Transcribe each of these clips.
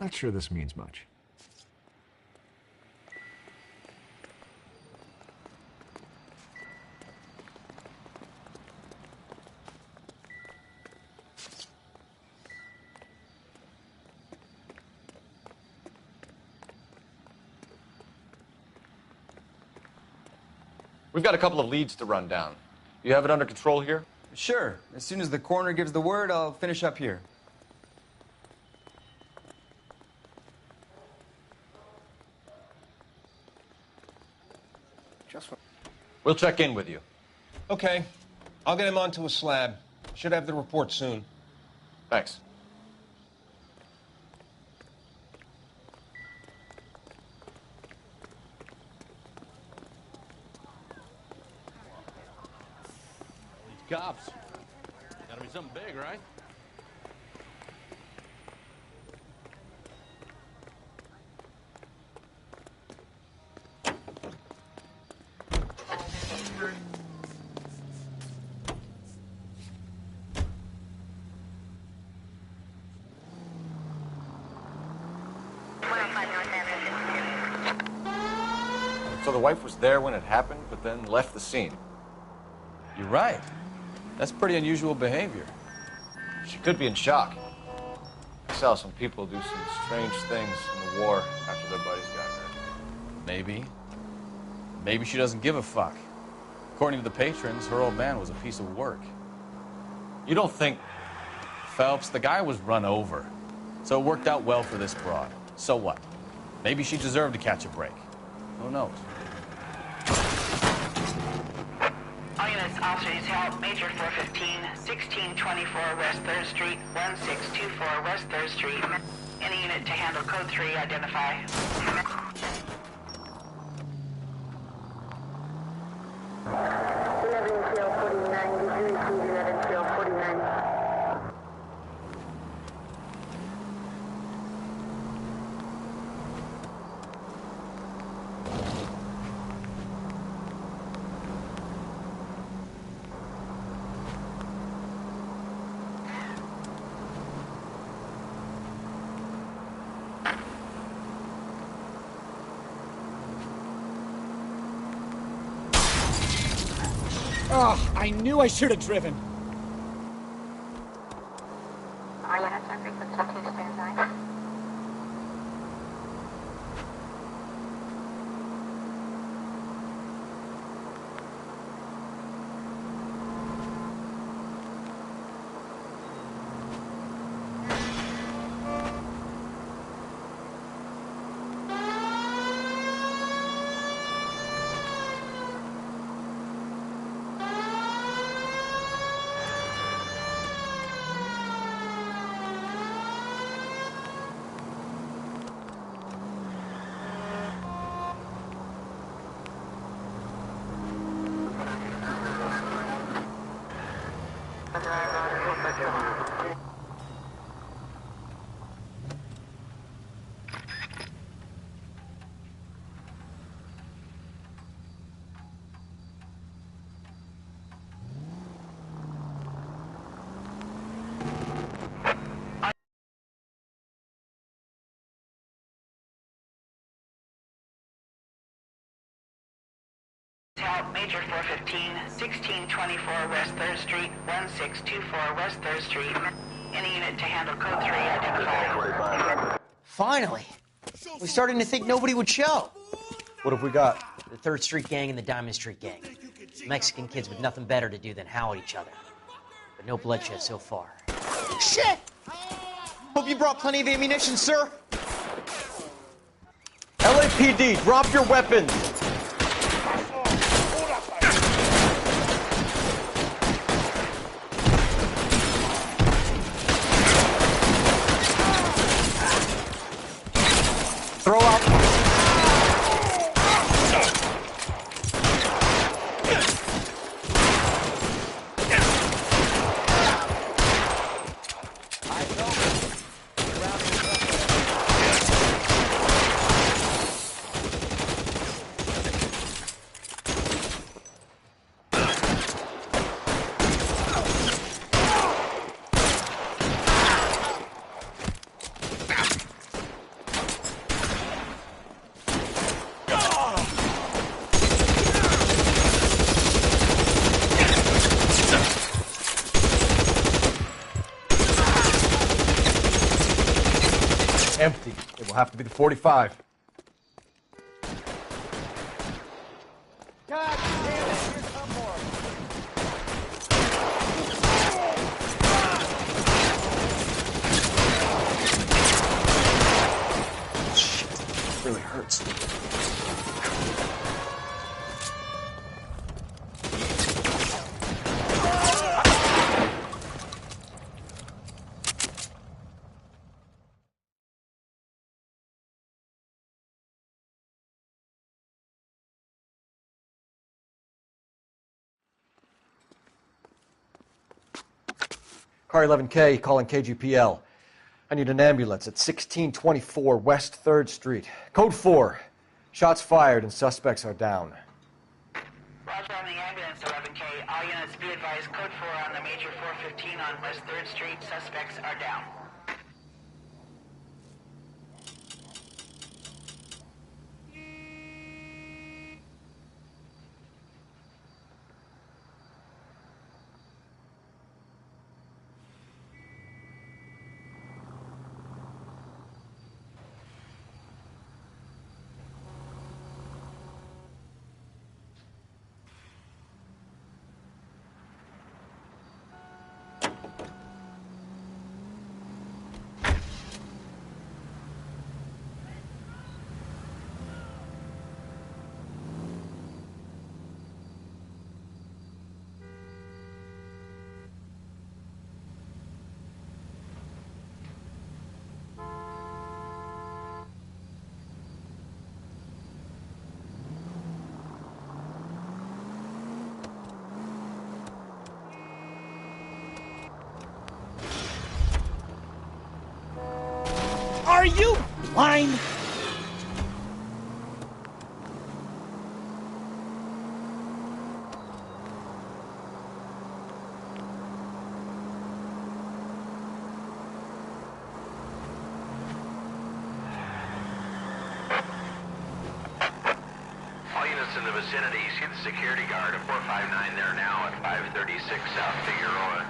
Not sure this means much. We've got a couple of leads to run down. You have it under control here? Sure. As soon as the coroner gives the word, I'll finish up here. We'll check in with you. Okay. I'll get him onto a slab. Should have the report soon. Thanks. These cops. Gotta be something big, right? So the wife was there when it happened, but then left the scene. You're right. That's pretty unusual behavior. She could be in shock. I saw some people do some strange things in the war after their buddies got hurt. Maybe. Maybe she doesn't give a fuck. According to the patrons, her old man was a piece of work. You don't think... Phelps, the guy was run over. So it worked out well for this broad. So what? Maybe she deserved to catch a break. Who knows? All units, officers help. Major 415, 1624 West 3rd Street, 1624 West 3rd Street. Any unit to handle code 3, identify. Oh, I knew I should have driven. All units on frequency 2 stand by. Help. Major 415, 1624 West 3rd Street, 1624 West 3rd Street. Any unit to handle code 3, identify. Finally! We're starting to think nobody would show. What have we got? The 3rd Street Gang and the Diamond Street Gang. Mexican kids with nothing better to do than howl at each other. But no bloodshed so far. Shit! Hope you brought plenty of ammunition, sir. LAPD, drop your weapons! Throw out. Empty. It will have to be the 45. God damn it! Here come more. Shit. It really hurts. Car 11K calling KGPL. I need an ambulance at 1624 West 3rd Street. Code 4. Shots fired and suspects are down. Roger on the ambulance, 11K. All units be advised, code 4 on the major 415 on West 3rd Street. Suspects are down. Are you blind? All units in the vicinity, see the security guard at 459 there now at 536 South Figueroa.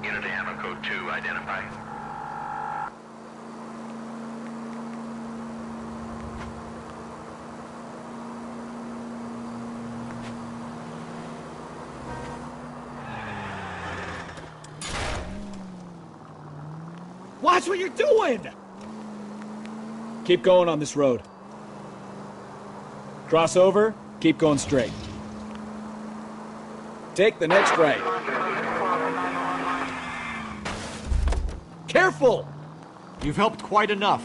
Unit ammo code 2, identify. Watch what you're doing! Keep going on this road. Cross over, keep going straight. Take the next right. Careful! You've helped quite enough.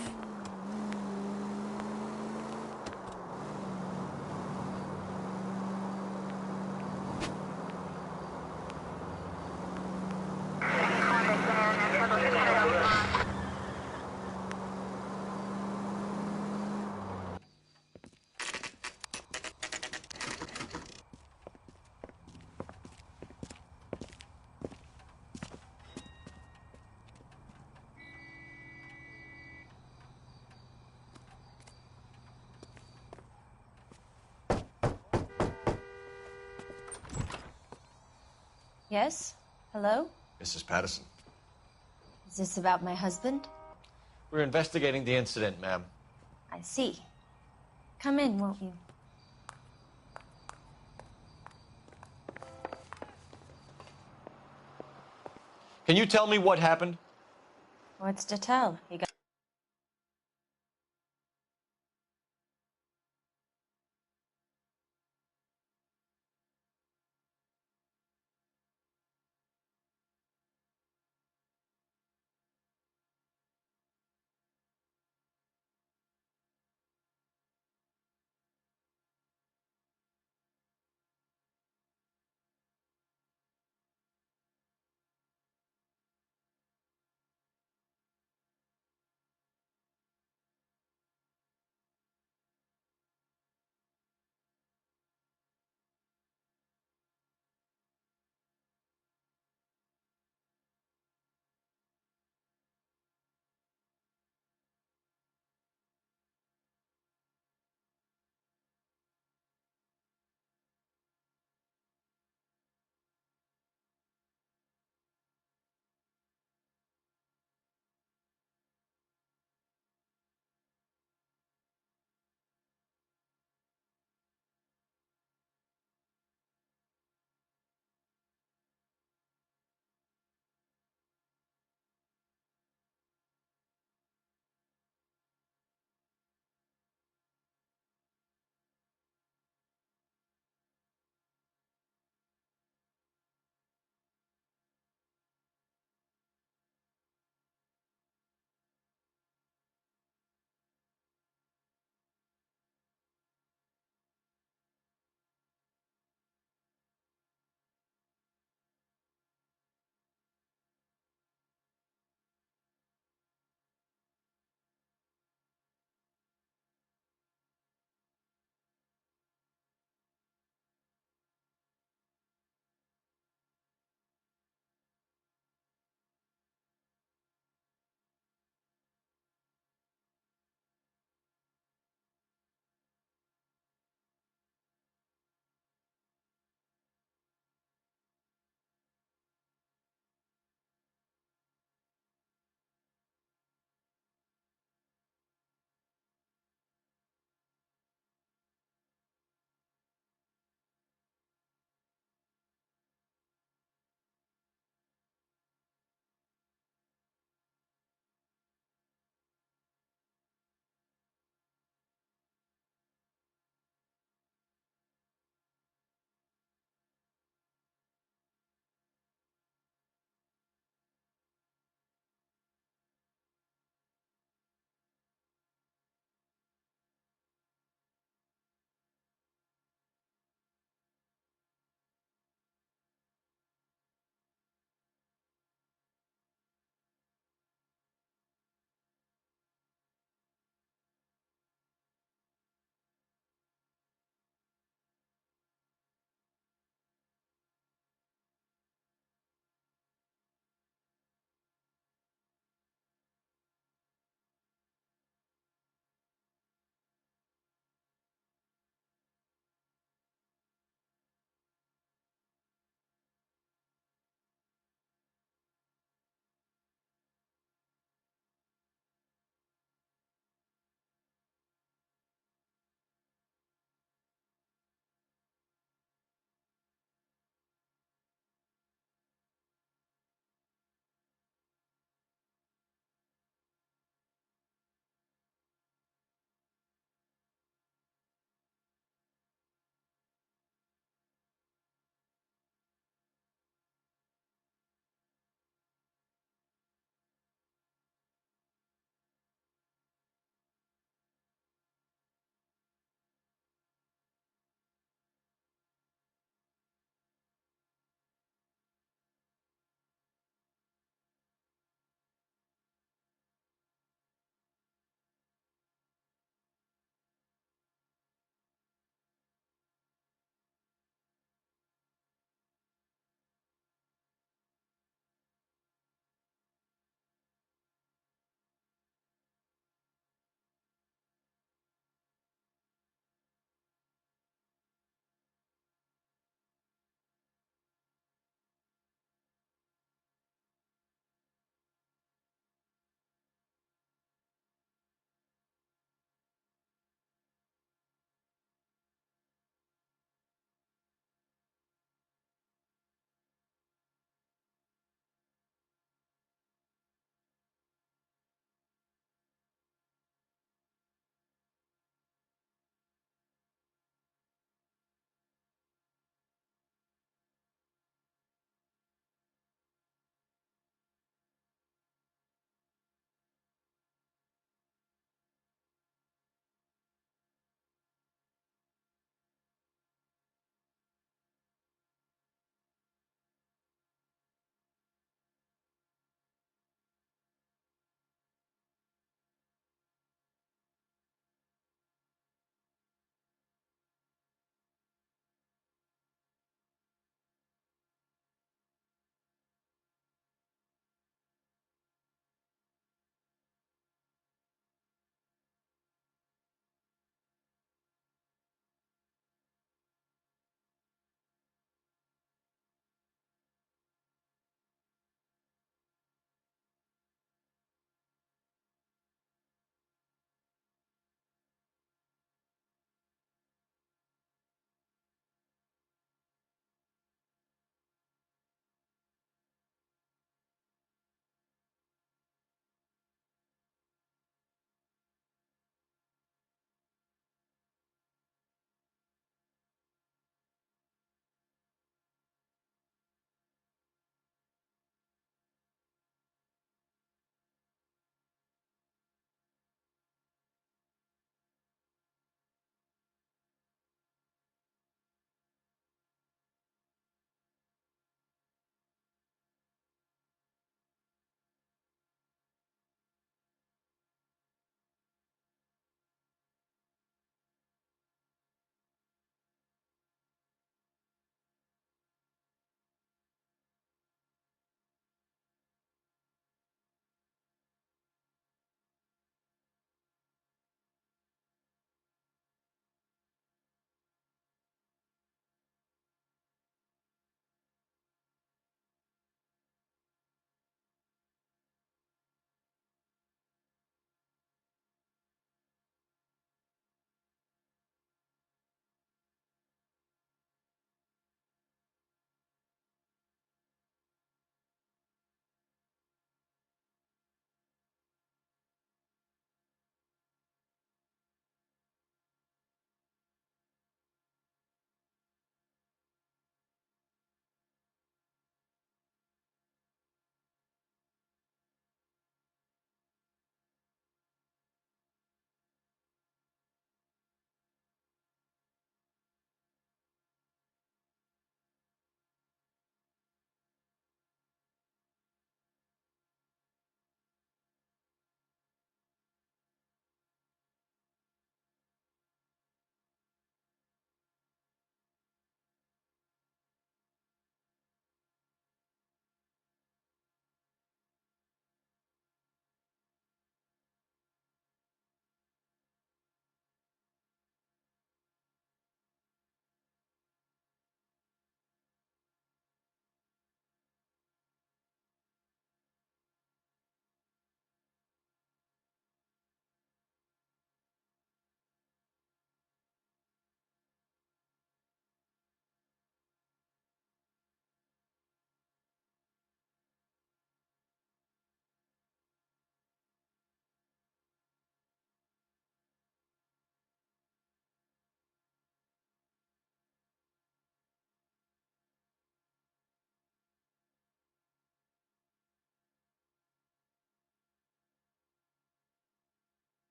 Yes? Hello? Mrs. Patterson. Is this about my husband? We're investigating the incident, ma'am. I see. Come in, won't you? Can you tell me what happened? What's to tell? He got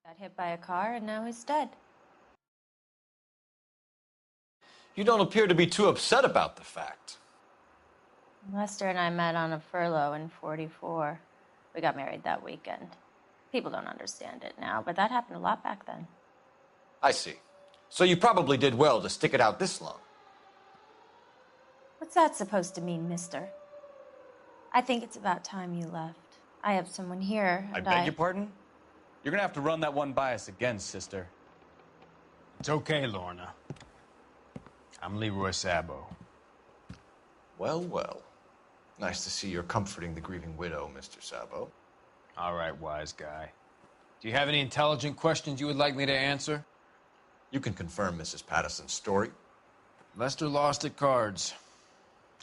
Got hit by a car and now he's dead. You don't appear to be too upset about the fact. Lester and I met on a furlough in '44. We got married that weekend. People don't understand it now, but that happened a lot back then. I see. So you probably did well to stick it out this long. What's that supposed to mean, mister? I think it's about time you left. I have someone here, I and beg your pardon? You're gonna have to run that one by us again, sister. It's okay, Lorna. I'm Leroy Sabo. Well, well. Nice to see you're comforting the grieving widow, Mr. Sabo. All right, wise guy. Do you have any intelligent questions you would like me to answer? You can confirm Mrs. Patterson's story. Lester lost at cards.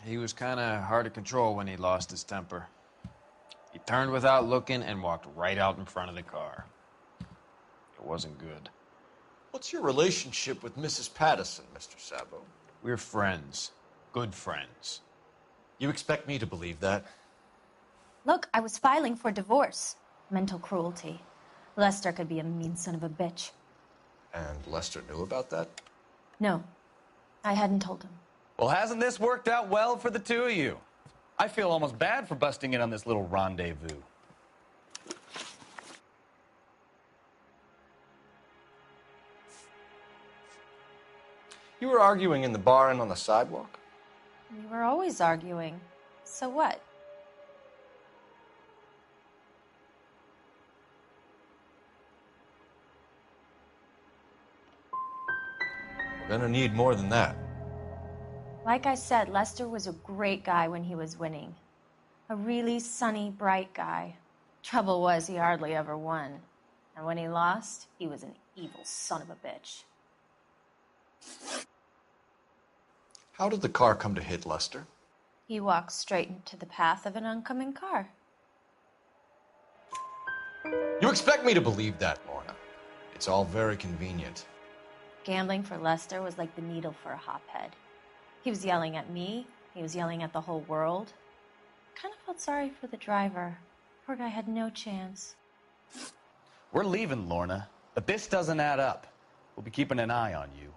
He was kind of hard to control when he lost his temper. He turned without looking and walked right out in front of the car. It wasn't good. What's your relationship with Mrs. Patterson, Mr. Sabo? We're friends. Good friends. You expect me to believe that? Look, I was filing for divorce. Mental cruelty. Lester could be a mean son of a bitch. And Lester knew about that? No, I hadn't told him. Well, hasn't this worked out well for the two of you? I feel almost bad for busting in on this little rendezvous. You were arguing in the bar and on the sidewalk? We were always arguing. So what? We're gonna need more than that. Like I said, Lester was a great guy when he was winning. A really sunny, bright guy. Trouble was, he hardly ever won. And when he lost, he was an evil son of a bitch. How did the car come to hit Lester? He walked straight into the path of an oncoming car. You expect me to believe that, Lorna? It's all very convenient. Gambling for Lester was like the needle for a hophead. He was yelling at me. He was yelling at the whole world. I kind of felt sorry for the driver. Poor guy had no chance. We're leaving, Lorna, but this doesn't add up. We'll be keeping an eye on you.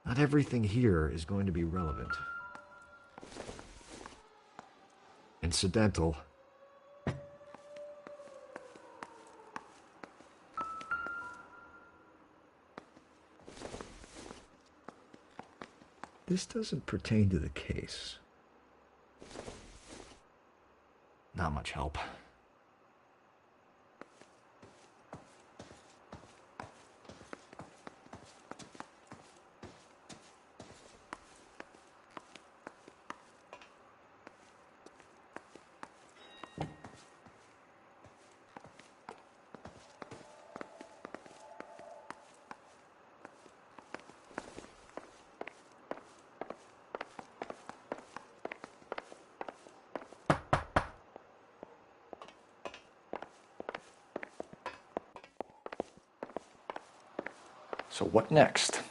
Not everything here is going to be relevant. Incidental. This doesn't pertain to the case. Not much help. So what next?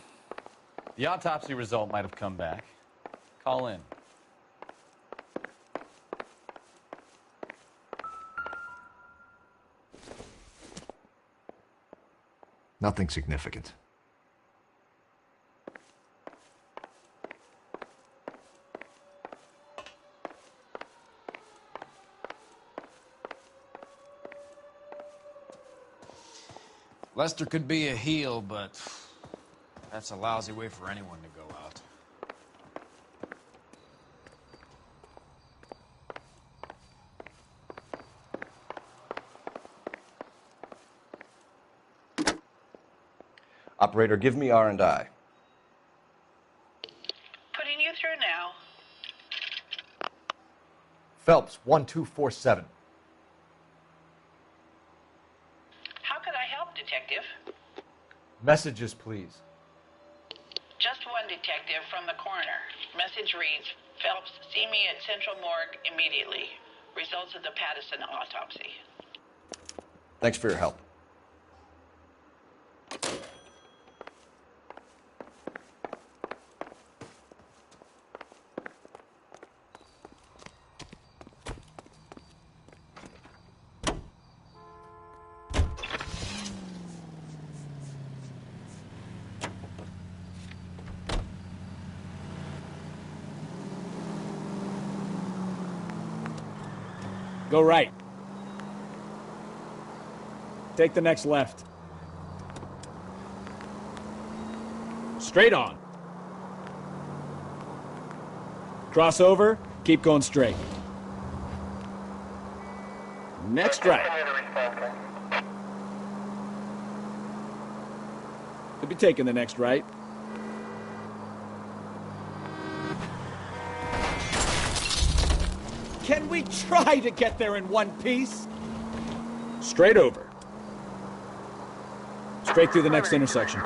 The autopsy result might have come back. Call in. Nothing significant. Lester could be a heel, but that's a lousy way for anyone to go out. Operator, give me R&I. Putting you through now. Phelps, 1247. How could I help, Detective? Messages, please. Just one detective from the coroner. Message reads, Phelps, see me at Central Morgue immediately. Results of the Patterson autopsy. Thanks for your help. Go right. Take the next left. Straight on. Cross over, keep going straight. Next right. Could be taking the next right. Can we try to get there in one piece? Straight over. Straight through the next intersection.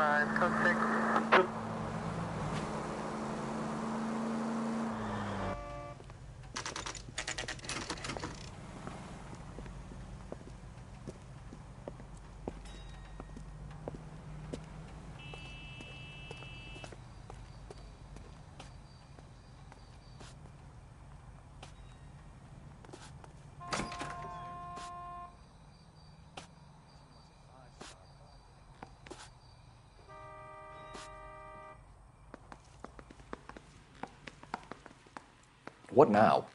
What now?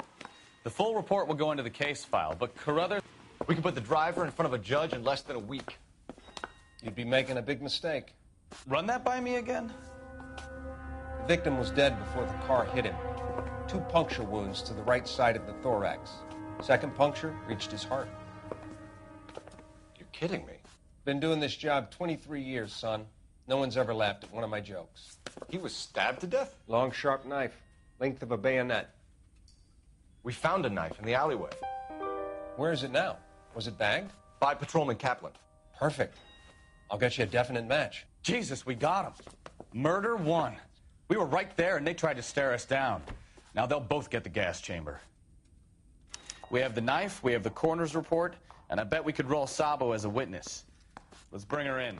The full report will go into the case file, but Carruthers... We can put the driver in front of a judge in less than a week. You'd be making a big mistake. Run that by me again? The victim was dead before the car hit him. 2 puncture wounds to the right side of the thorax. Second puncture reached his heart. You're kidding me. Been doing this job 23 years, son. No one's ever laughed at one of my jokes. He was stabbed to death? Long, sharp knife. Length of a bayonet. We found a knife in the alleyway. Where is it now? Was it bagged? By Patrolman Kaplan. Perfect. I'll get you a definite match. Jesus, we got him. Murder 1. We were right there and they tried to stare us down. Now they'll both get the gas chamber. We have the knife, we have the coroner's report, and I bet we could roll Sabo as a witness. Let's bring her in.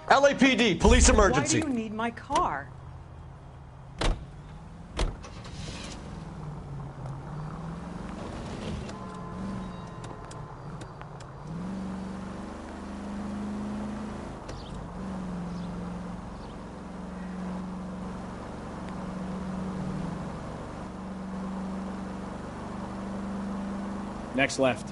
LAPD, police emergency. Why do you need my car? Next left.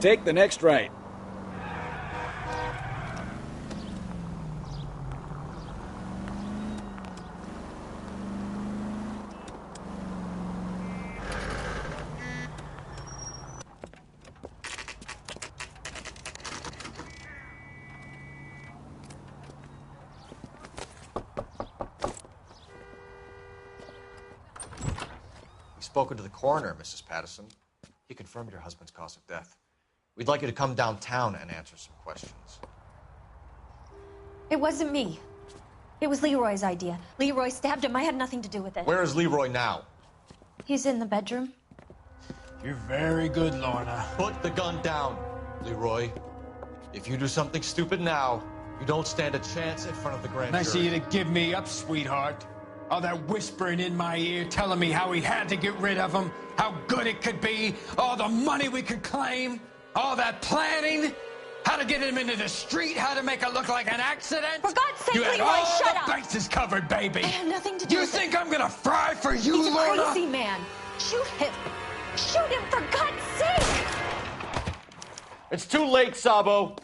Take the next right. We've spoken to the coroner, Mrs. Patterson. He confirmed your husband's cause of death. We'd like you to come downtown and answer some questions. It wasn't me. It was Leroy's idea. Leroy stabbed him. I had nothing to do with it. Where is Leroy now? He's in the bedroom. You're very good, Lorna. Put the gun down, Leroy. If you do something stupid now, you don't stand a chance in front of the grand jury. Nice of you to give me up, sweetheart. All that whispering in my ear, telling me how we had to get rid of him, how good it could be, all the money we could claim, all that planning, how to get him into the street, how to make it look like an accident. For God's sake, you had Leroy, all shut the up! bases covered, baby. I had nothing to do with it. You think I'm gonna fry for you, He's a Lorna? crazy man. Shoot him. Shoot him, for God's sake! It's too late, Sabo.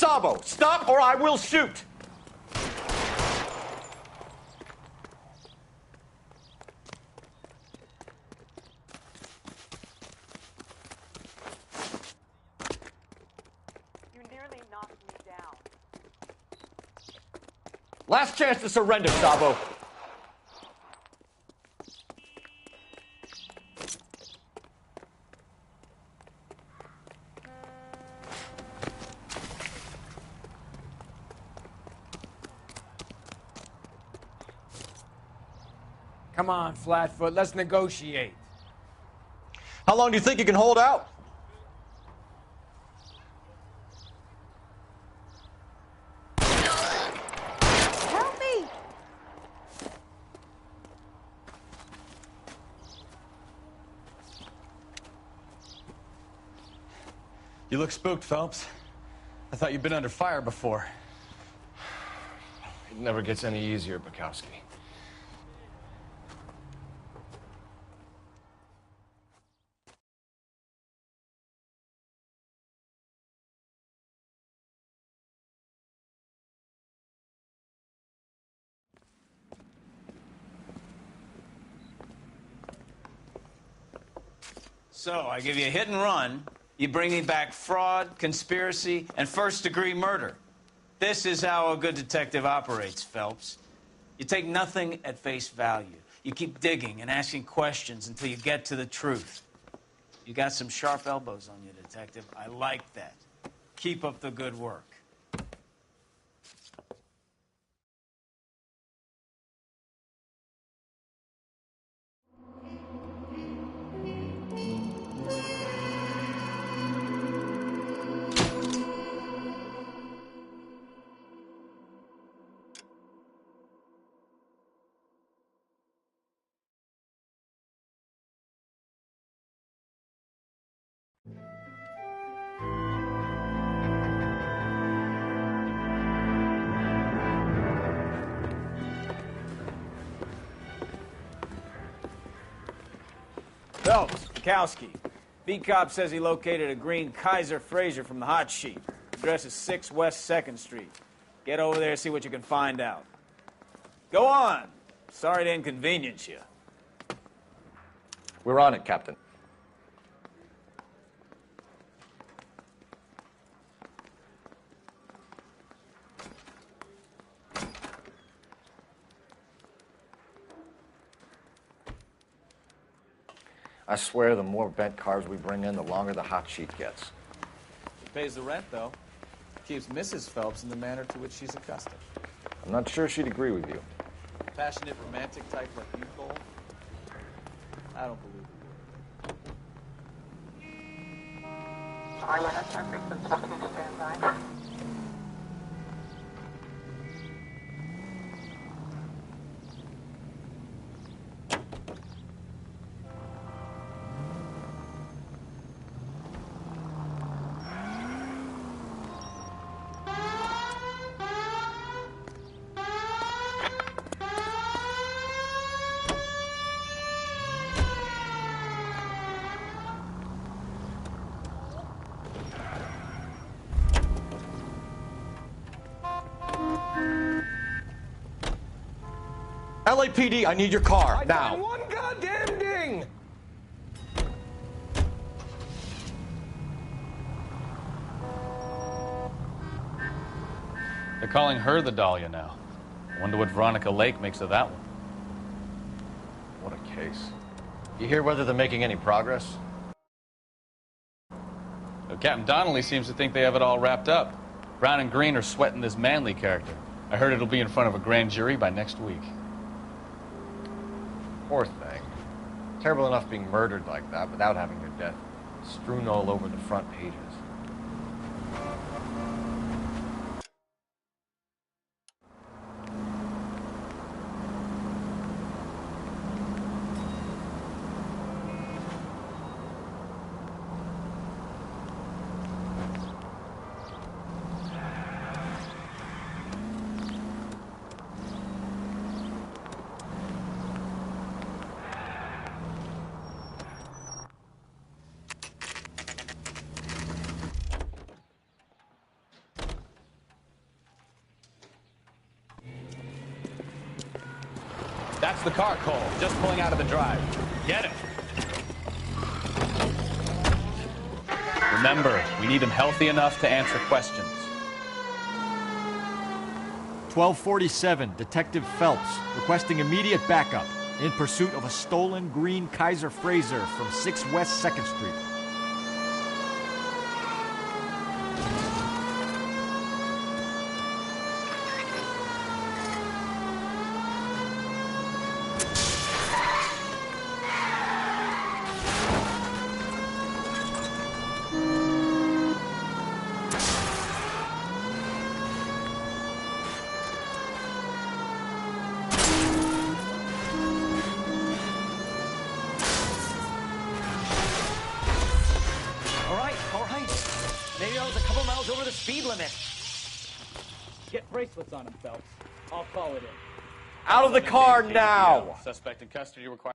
Sabo, stop or I will shoot! You nearly knocked me down. Last chance to surrender, Sabo. Come on, Flatfoot, let's negotiate. How long do you think you can hold out? Help me! You look spooked, Phelps. I thought you'd been under fire before. It never gets any easier, Bukowski. So, I give you a hit and run. You bring me back fraud, conspiracy, and first-degree murder. This is how a good detective operates, Phelps. You take nothing at face value. You keep digging and asking questions until you get to the truth. You got some sharp elbows on you, detective. I like that. Keep up the good work. Phelps, Bukowski. B-Cop says he located a green Kaiser Fraser from the hot sheet. Address is 6 West 2nd Street. Get over there, see what you can find out. Go on. Sorry to inconvenience you. We're on it, Captain. I swear the more bent cars we bring in, the longer the hot sheet gets. He pays the rent, though. Keeps Mrs. Phelps in the manner to which she's accustomed. I'm not sure she'd agree with you. Passionate, romantic type like you, Cole? I don't believe it. LAPD, I need your car, now. One goddamn ding! They're calling her the Dahlia now. I wonder what Veronica Lake makes of that one. What a case. You hear whether they're making any progress? Well, Captain Donnelly seems to think they have it all wrapped up. Brown and Green are sweating this Manley character. I heard it'll be in front of a grand jury by next week. Poor thing. Terrible enough being murdered like that without having her death strewn all over the front pages. That's the car, Cole. Just pulling out of the drive. Get him. Remember, we need him healthy enough to answer questions. 1247, Detective Phelps, requesting immediate backup in pursuit of a stolen green Kaiser Frazer from 6 West 2nd Street. Maybe I was a couple miles over the speed limit. Get bracelets on him, Phelps. I'll call it in. Out of the car now! Suspect in custody required.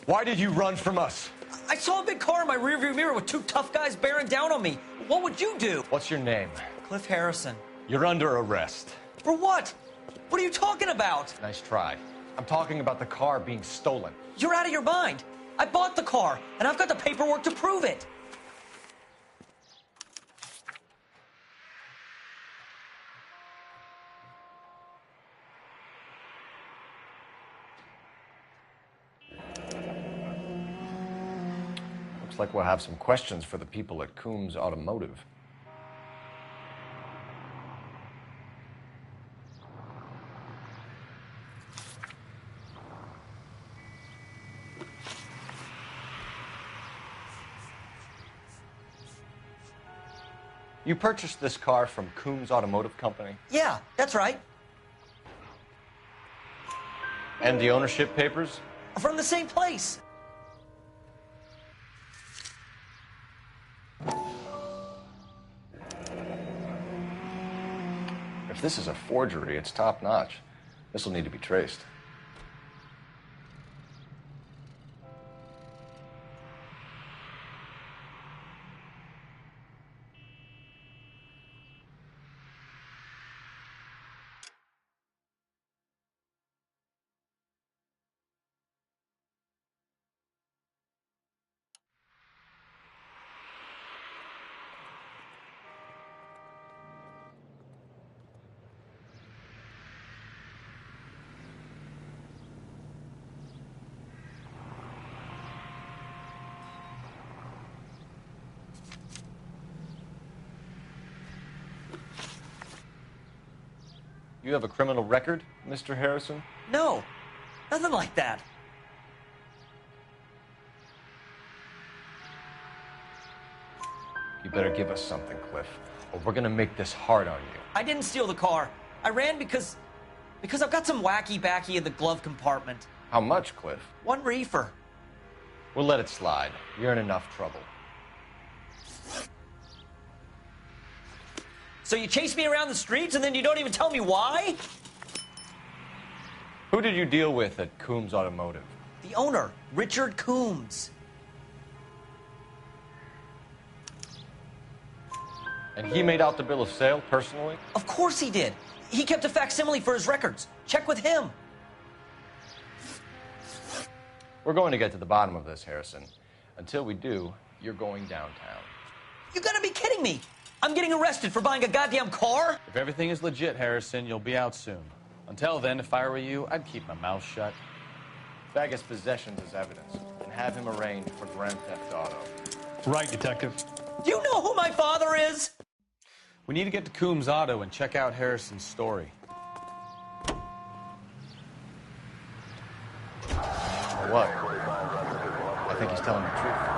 Why did you run from us? I saw a big car in my rearview mirror with 2 tough guys bearing down on me. What would you do? What's your name? Cliff Harrison. You're under arrest. For what? What are you talking about? Nice try. I'm talking about the car being stolen. You're out of your mind. I bought the car, and I've got the paperwork to prove it. Looks like we'll have some questions for the people at Coombs Automotive. You purchased this car from Coombs Automotive Company? Yeah, that's right. And the ownership papers? From the same place. If this is a forgery, it's top-notch. This will need to be traced. You have a criminal record, Mr. Harrison? No, nothing like that. You better give us something, Cliff, or we're gonna make this hard on you. I didn't steal the car. I ran because I've got some wacky-backy in the glove compartment. How much, Cliff? 1 reefer. We'll let it slide. You're in enough trouble. So you chase me around the streets and then you don't even tell me why? Who did you deal with at Coombs Automotive? The owner, Richard Coombs. And he made out the bill of sale personally? Of course he did. He kept a facsimile for his records. Check with him. We're going to get to the bottom of this, Harrison. Until we do, you're going downtown. You gotta be kidding me. I'm getting arrested for buying a goddamn car? If everything is legit, Harrison, you'll be out soon. Until then, if I were you, I'd keep my mouth shut. Bag his possessions as evidence and have him arraigned for grand theft auto. Right, Detective. Do you know who my father is? We need to get to Coombs Auto and check out Harrison's story. What? I think he's telling the truth.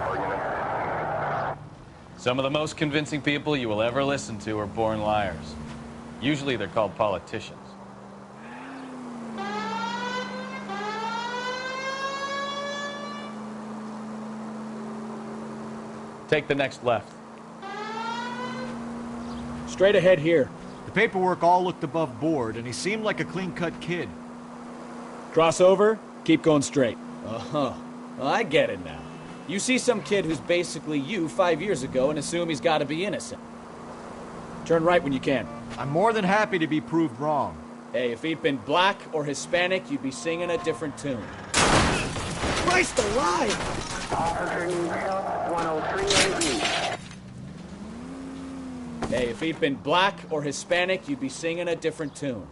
Some of the most convincing people you will ever listen to are born liars. Usually they're called politicians. Take the next left. Straight ahead here. The paperwork all looked above board, and he seemed like a clean-cut kid. Cross over, keep going straight. Uh-huh. Well, I get it now. You see some kid who's basically you 5 years ago and assume he's got to be innocent. Turn right when you can. I'm more than happy to be proved wrong. Hey, if he'd been black or Hispanic, you'd be singing a different tune. Christ alive! Officer needs help, 103 AE. Hey, if he'd been black or Hispanic, you'd be singing a different tune.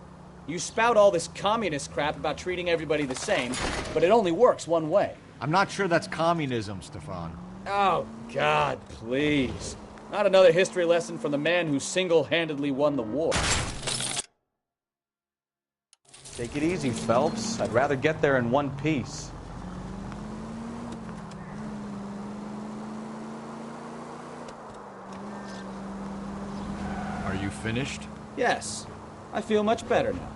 You spout all this communist crap about treating everybody the same, but it only works one way. I'm not sure that's communism, Stefan. Oh, God, please. Not another history lesson from the man who single-handedly won the war. Take it easy, Phelps. I'd rather get there in one piece. Are you finished? Yes. I feel much better now.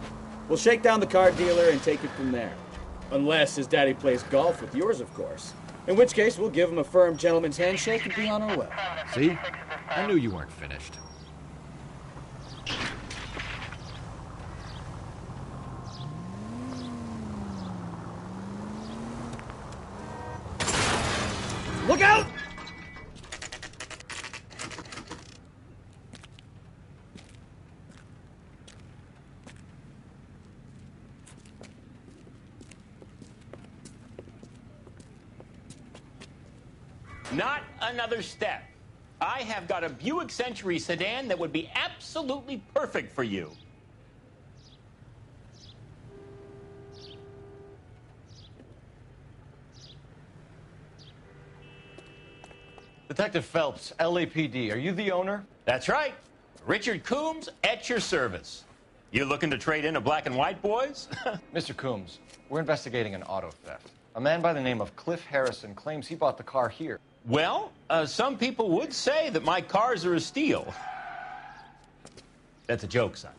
We'll shake down the car dealer and take it from there. Unless his daddy plays golf with yours, of course. In which case, we'll give him a firm gentleman's handshake and be on our way. See? I knew you weren't finished. Look out! Not another step. I have got a Buick Century sedan that would be absolutely perfect for you. Detective Phelps, LAPD, are you the owner? That's right. Richard Coombs at your service. You looking to trade in a black and white, boys? Mr. Coombs, we're investigating an auto theft. A man by the name of Cliff Harrison claims he bought the car here. Well, some people would say that my cars are a steal. That's a joke, son.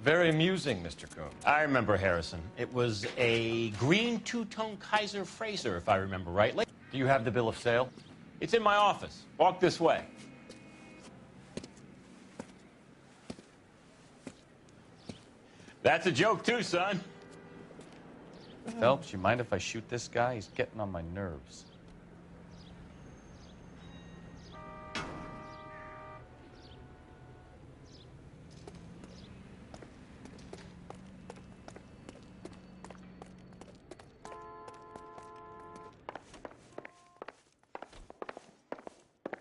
Very amusing, Mr. Coombs. I remember Harrison. It was a green two-tone Kaiser Frazer, if I remember rightly. Do you have the bill of sale? It's in my office. Walk this way. That's a joke, too, son. Phelps, you mind if I shoot this guy? He's getting on my nerves.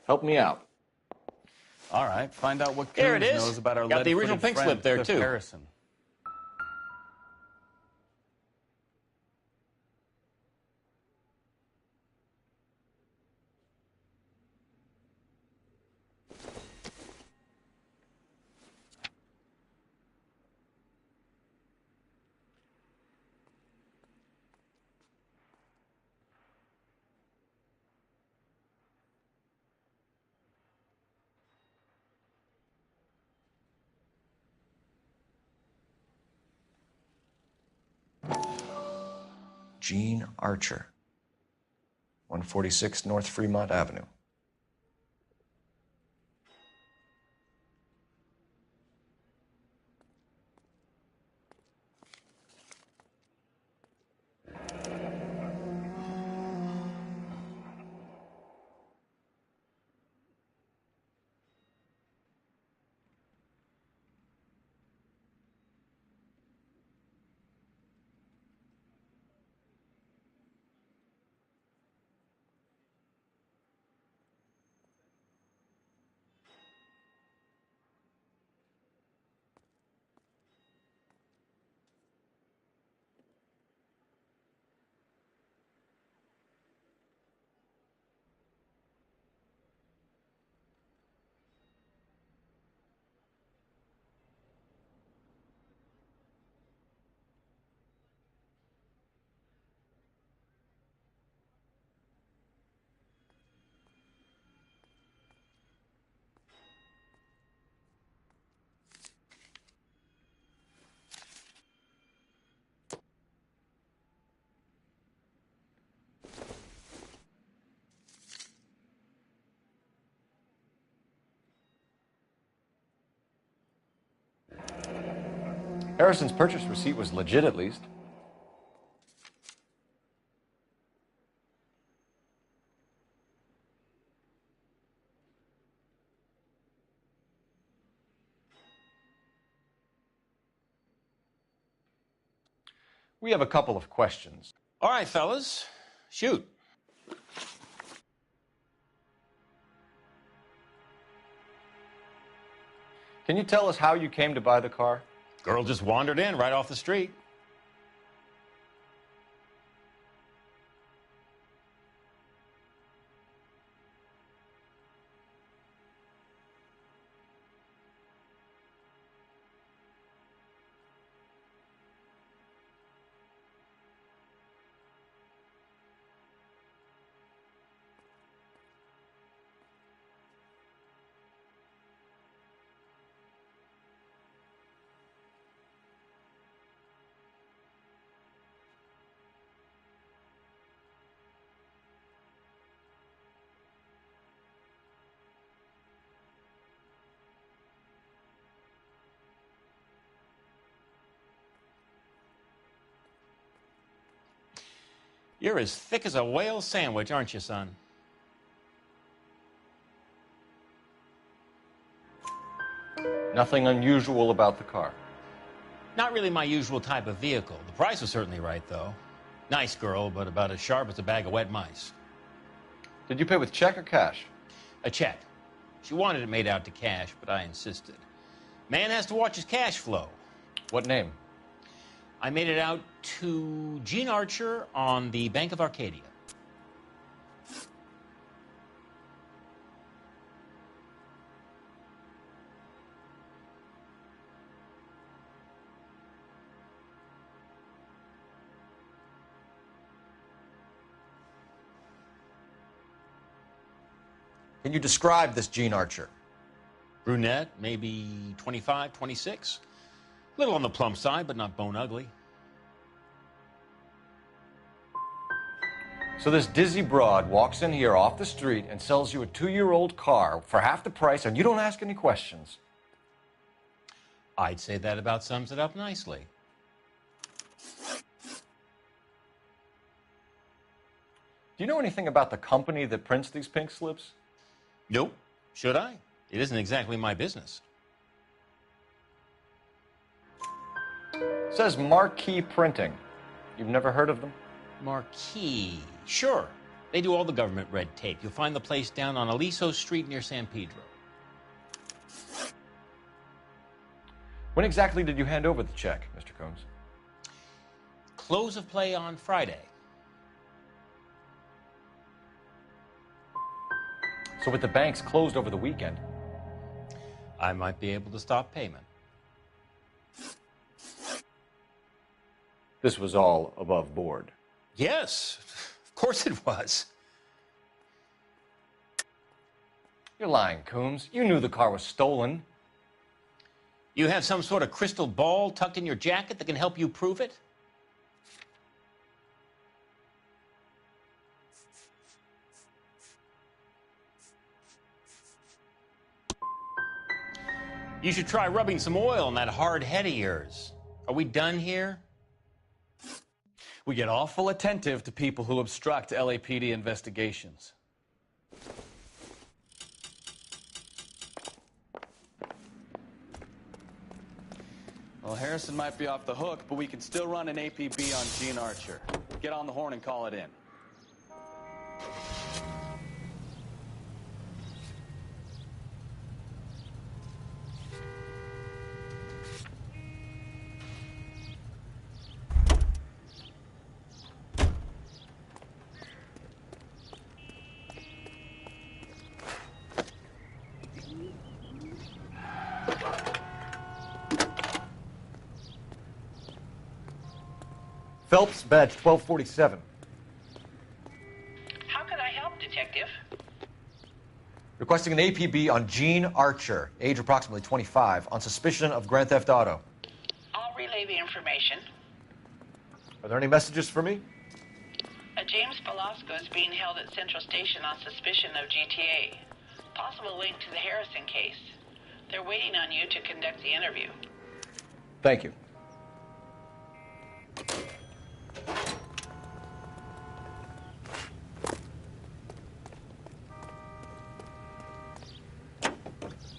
Help me out. All right, find out what Here it Coombs is. knows about our Got the original lead-footed pink friend, slip there, Cliff too. Harrison. Gene Archer, 146 North Fremont Avenue. Harrison's purchase receipt was legit, at least. We have a couple of questions. All right, fellas. Shoot. Can you tell us how you came to buy the car? Girl just wandered in right off the street. You're as thick as a whale sandwich, aren't you, son? Nothing unusual about the car. Not really my usual type of vehicle. The price was certainly right, though. Nice girl, but about as sharp as a bag of wet mice. Did you pay with check or cash? A check. She wanted it made out to cash, but I insisted. Man has to watch his cash flow. What name? I made it out to Gene Archer on the Bank of Arcadia. Can you describe this Gene Archer? Brunette, maybe 25, 26. Little on the plump side, but not bone ugly. So this dizzy broad walks in here off the street and sells you a 2-year-old car for half the price, and you don't ask any questions. I'd say that about sums it up nicely. Do you know anything about the company that prints these pink slips? Nope. Should I? It isn't exactly my business. It says Marquee Printing. You've never heard of them? Marquee. Sure. They do all the government red tape. You'll find the place down on Aliso Street near San Pedro. When exactly did you hand over the check, Mr. Combs? Close of play on Friday. So with the banks closed over the weekend, I might be able to stop payment. this was all above board. Yes, of course it was. You're lying, Coombs. You knew the car was stolen. You have some sort of crystal ball tucked in your jacket that can help you prove it? You should try rubbing some oil on that hard head of yours. Are we done here? We get awful attentive to people who obstruct LAPD investigations. Well, Harrison might be off the hook, but we can still run an APB on Gene Archer. Get on the horn and call it in. Phelps, badge 1247. How can I help, Detective? Requesting an APB on Gene Archer, age approximately 25, on suspicion of grand theft auto. I'll relay the information. Are there any messages for me? A James Velasco is being held at Central Station on suspicion of GTA. Possible link to the Harrison case. They're waiting on you to conduct the interview. Thank you.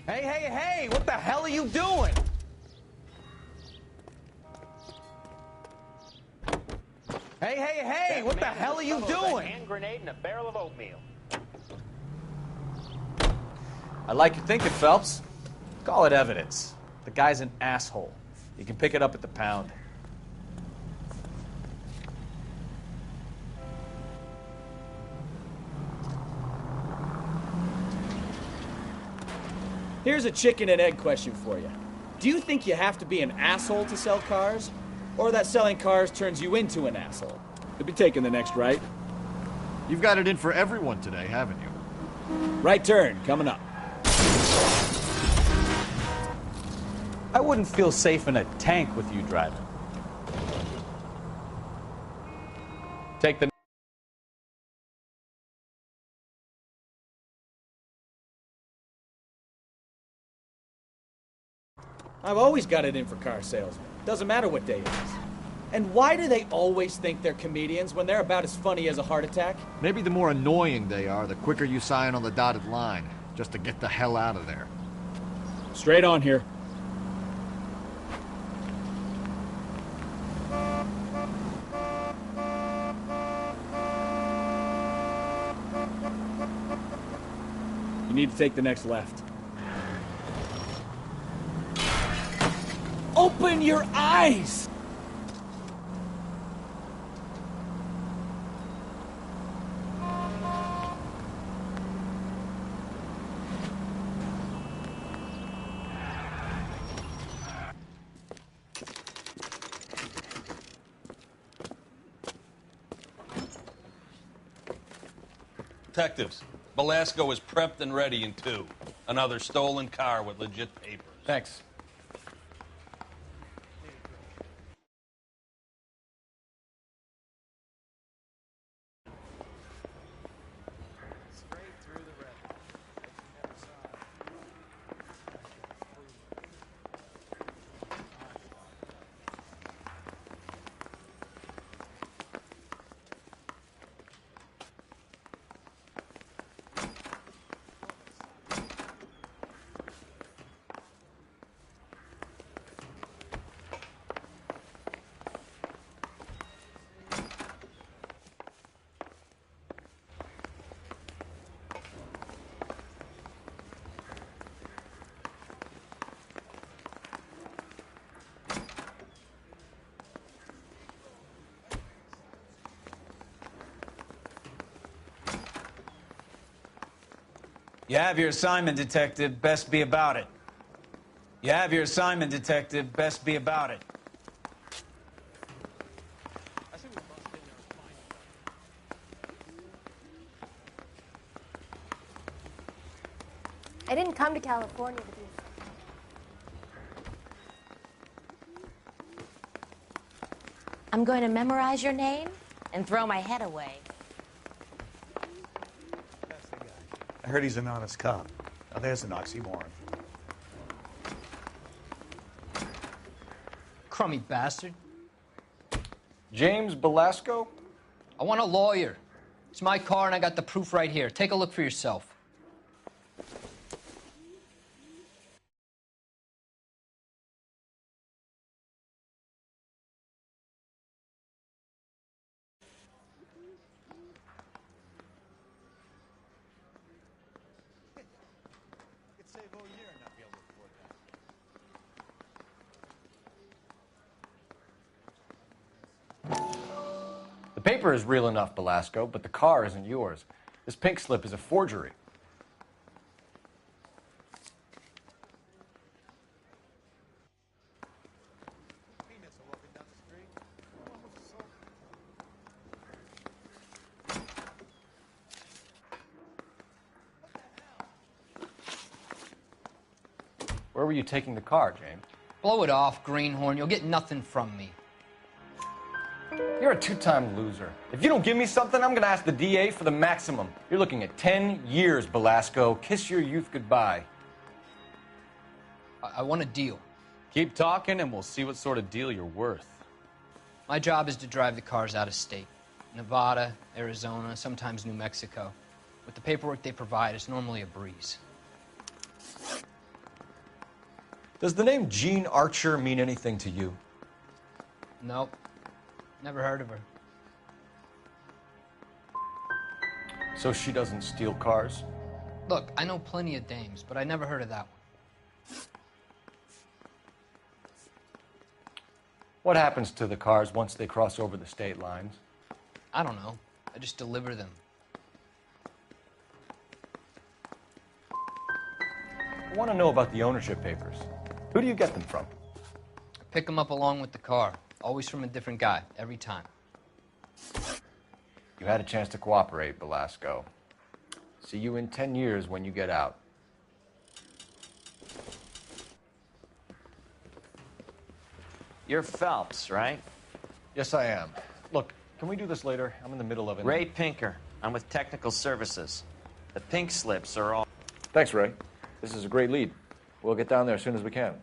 Hey, hey, hey! What the hell are you doing? Hey, hey, hey! What the hell are you doing? A hand grenade and a barrel of oatmeal. I like your thinking, Phelps. Call it evidence. The guy's an asshole. You can pick it up at the pound. Here's a chicken and egg question for you. Do you think you have to be an asshole to sell cars? Or that selling cars turns you into an asshole? You'll be taking the next right. You've got it in for everyone today, haven't you? Right turn, coming up. I wouldn't feel safe in a tank with you driving. Take the... I've always got it in for car salesmen. Doesn't matter what day it is. And why do they always think they're comedians when they're about as funny as a heart attack? Maybe the more annoying they are, the quicker you sign on the dotted line, just to get the hell out of there. Straight on here. You need to take the next left. Open your eyes! Detectives, Belasco is prepped and ready in 2. Another stolen car with legit papers. Thanks. You have your assignment, Detective. Best be about it. You have your assignment, Detective. Best be about it. I didn't come to California to be. I'm going to memorize your name and throw my head away. I heard he's an honest cop. Now there's an oxymoron. Crummy bastard. James Belasco? I want a lawyer. It's my car and I got the proof right here. Take a look for yourself. The paper is real enough, Belasco, but the car isn't yours. This pink slip is a forgery. Where were you taking the car, James? Blow it off, greenhorn. You'll get nothing from me. You're a two-time loser. If you don't give me something, I'm gonna ask the DA for the maximum. You're looking at 10 years, Belasco. Kiss your youth goodbye. I want a deal. Keep talking and we'll see what sort of deal you're worth. My job is to drive the cars out of state. Nevada, Arizona, sometimes New Mexico. With the paperwork they provide, it's normally a breeze. Does the name Jean Archer mean anything to you? Nope. Never heard of her. So she doesn't steal cars? Look, I know plenty of dames, but I never heard of that one. What happens to the cars once they cross over the state lines? I don't know. I just deliver them. I want to know about the ownership papers. Who do you get them from? I pick them up along with the car. Always from a different guy, every time. You had a chance to cooperate, Velasco. See you in 10 years when you get out. You're Phelps, right? Yes, I am. Look, can we do this later? I'm in the middle of it. Ray Pinker. I'm with Technical Services. The pink slips are all... Thanks, Ray. This is a great lead. We'll get down there as soon as we can.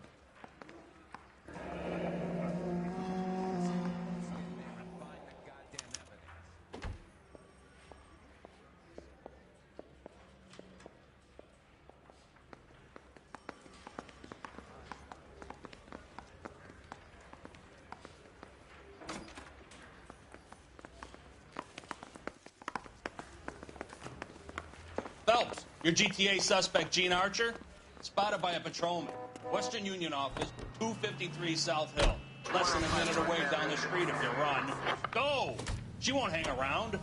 Phelps, your GTA suspect, Gene Archer, spotted by a patrolman. Western Union office, 253 South Hill. Less than a minute away down the street if you run. Go! She won't hang around.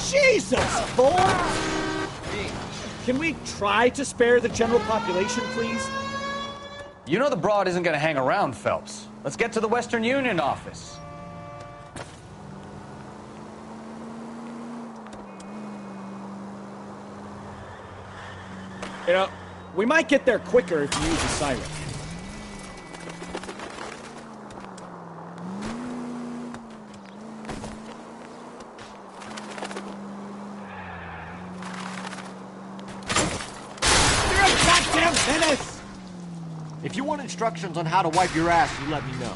Jesus, boy! Can we try to spare the general population, please? You know the broad isn't going to hang around, Phelps. Let's get to the Western Union office. You know, we might get there quicker if you use a siren. You're a goddamn menace! If you want instructions on how to wipe your ass, you let me know.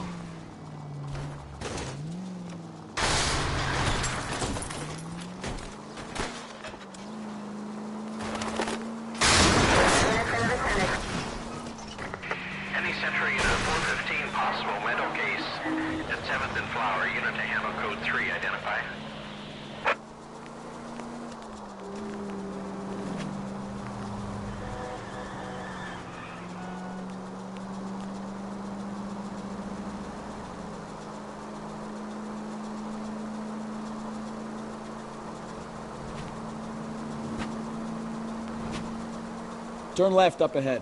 Any Central Unit 415 possible mental case at 7th and Flower. Unit to handle code 3. Identify. Turn left up ahead.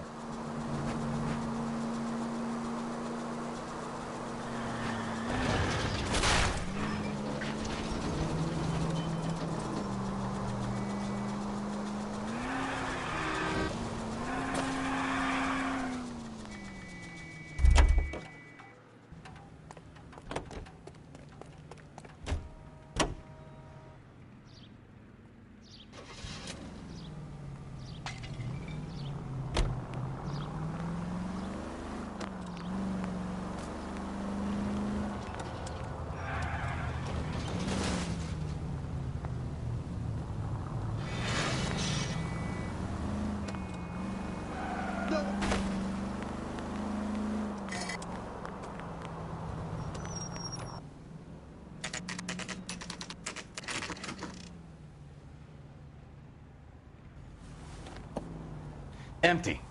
Empty.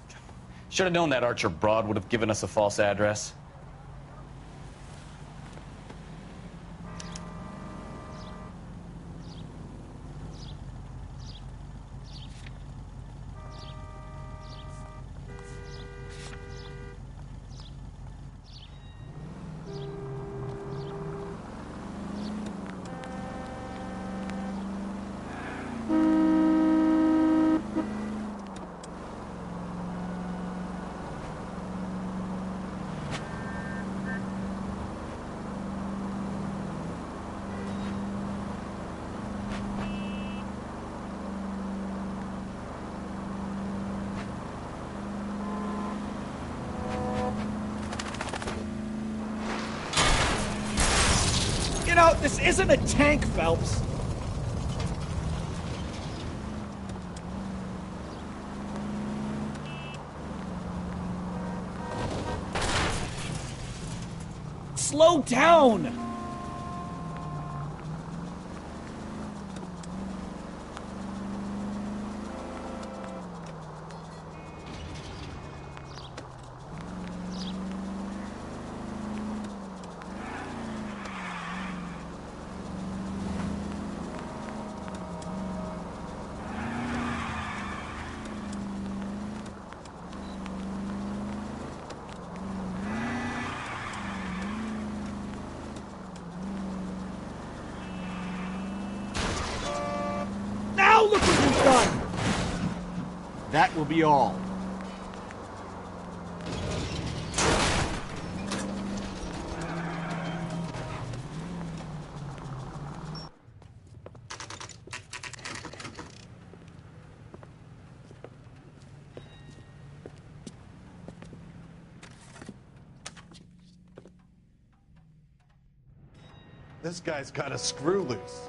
Should have known that Archer broad would have given us a false address. You know, this isn't a tank, Phelps. Slow down! done. That will be all. This guy's got a screw loose.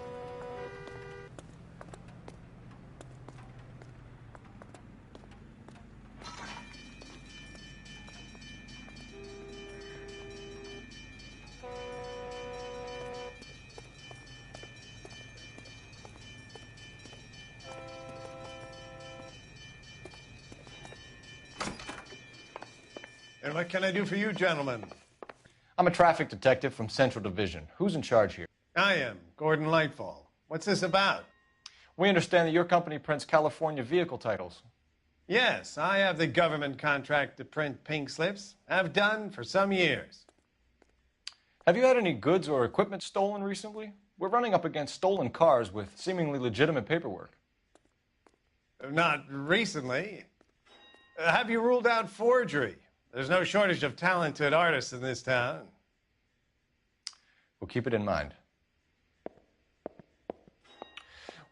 And what can I do for you, gentlemen? I'm a traffic detective from Central Division. Who's in charge here? I am, Gordon Lightfall. What's this about? We understand that your company prints California vehicle titles. Yes, I have the government contract to print pink slips. Have done for some years. Have you had any goods or equipment stolen recently? We're running up against stolen cars with seemingly legitimate paperwork. Not recently. Have you ruled out forgery? There's no shortage of talented artists in this town. We'll keep it in mind.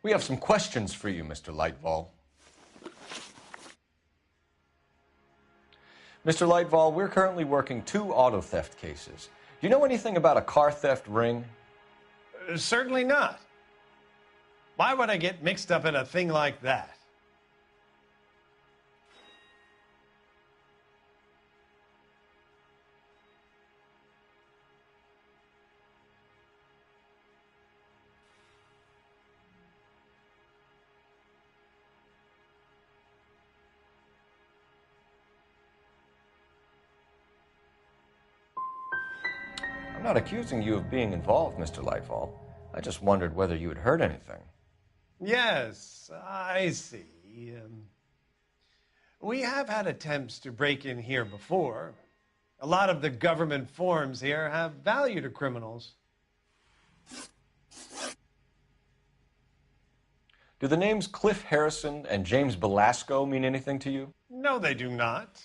We have some questions for you, Mr. Lightfall. Mr. Lightfall, we're currently working 2 auto theft cases. Do you know anything about a car theft ring? Certainly not. Why would I get mixed up in a thing like that? I'm not accusing you of being involved, Mr. Lightfall. I just wondered whether you had heard anything. Yes, I see. We have had attempts to break in here before. A lot of the government forms here have value to criminals. Do the names Cliff Harrison and James Belasco mean anything to you? No, they do not.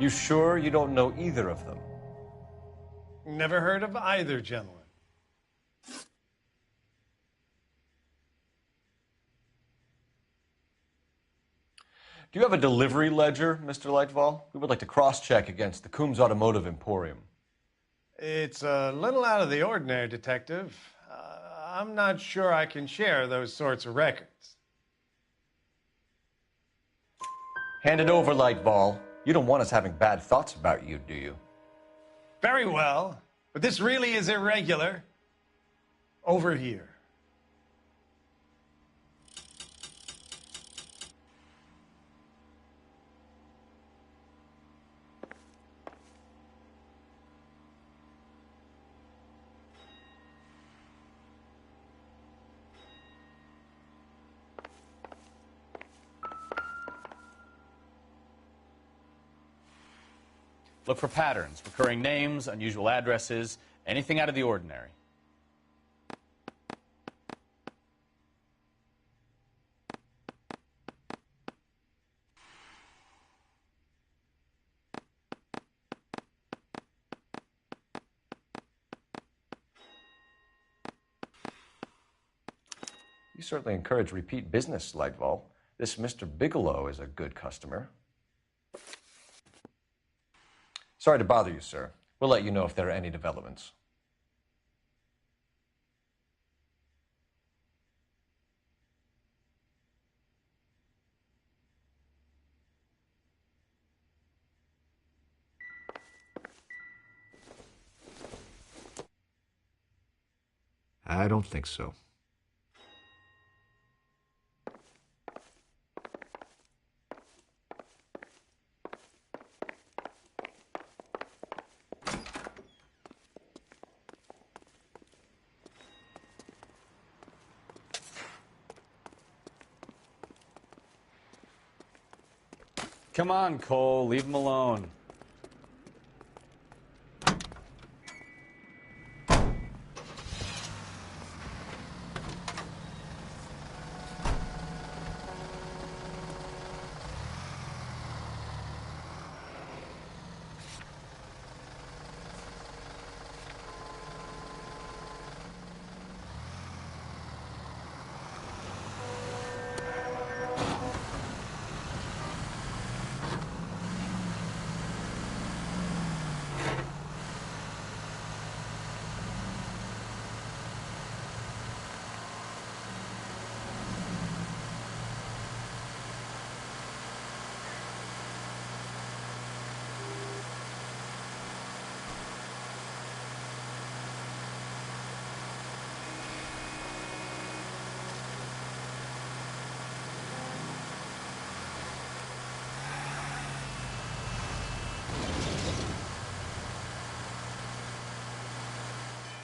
You sure you don't know either of them? Never heard of either gentleman. Do you have a delivery ledger, Mr. Lightfall? We would like to cross-check against the Coombs Automotive Emporium. It's a little out of the ordinary, Detective. I'm not sure I can share those sorts of records. Hand it over, Lightfall. You don't want us having bad thoughts about you, do you? Very well, but this really is irregular. Over here. Look for patterns, recurring names, unusual addresses, anything out of the ordinary. You certainly encourage repeat business, Lightfall. This Mr. Bigelow is a good customer. Sorry to bother you, sir. We'll let you know if there are any developments. I don't think so. Come on, Cole. Leave him alone.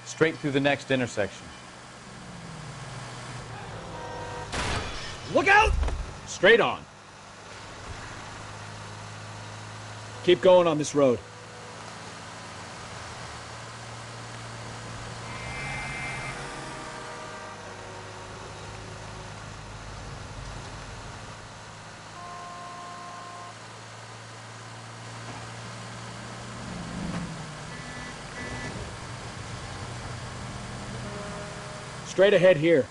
Straight through the next intersection. Look out! Straight on. Keep going on this road. Straight ahead here.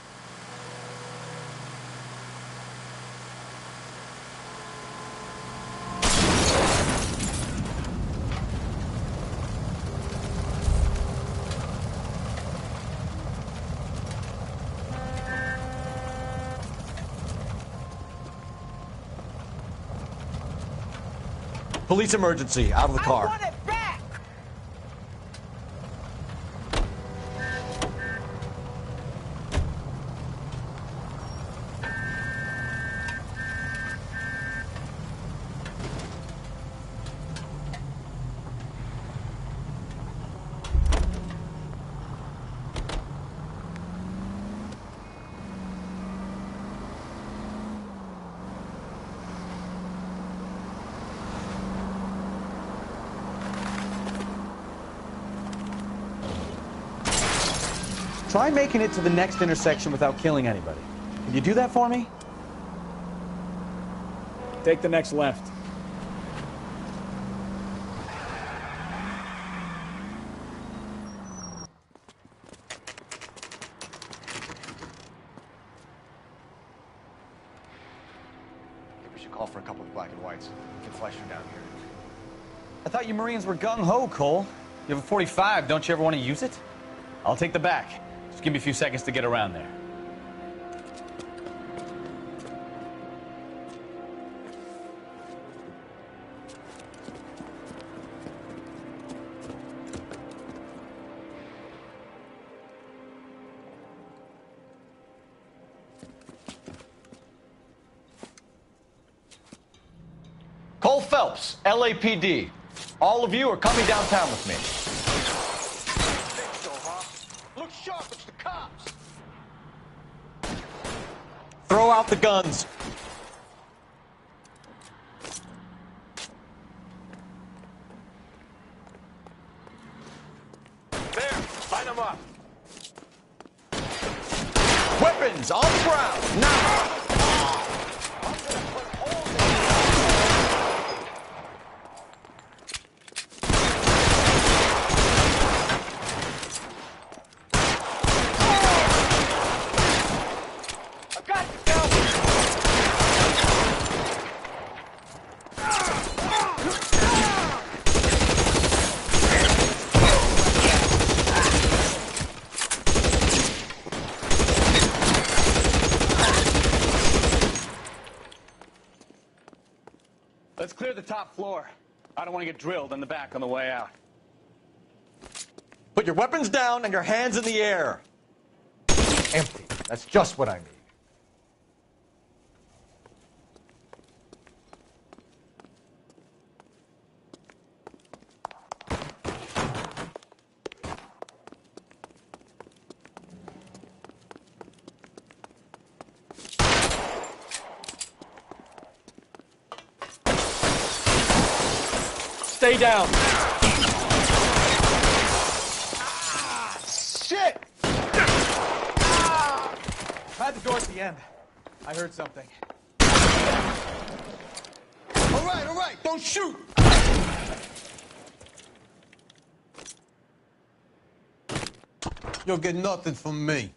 Police emergency. Out of the car. Try making it to the next intersection without killing anybody. Can you do that for me? Take the next left. We should call for a couple of black and whites. Get Fleischer down here. I thought you Marines were gung-ho, Cole. You have a 45. Don't you ever want to use it? I'll take the back. Just give me a few seconds to get around there. Cole Phelps, LAPD. All of you are coming downtown with me. Look sharp, it's the cops. Throw out the guns. There, line them up. Weapons on the ground, now! Let's clear the top floor. I don't want to get drilled in the back on the way out. Put your weapons down and your hands in the air. Empty. That's just what I need. Stay down. Shit! I had the door at the end. I heard something. All right, don't shoot! You'll get nothing from me.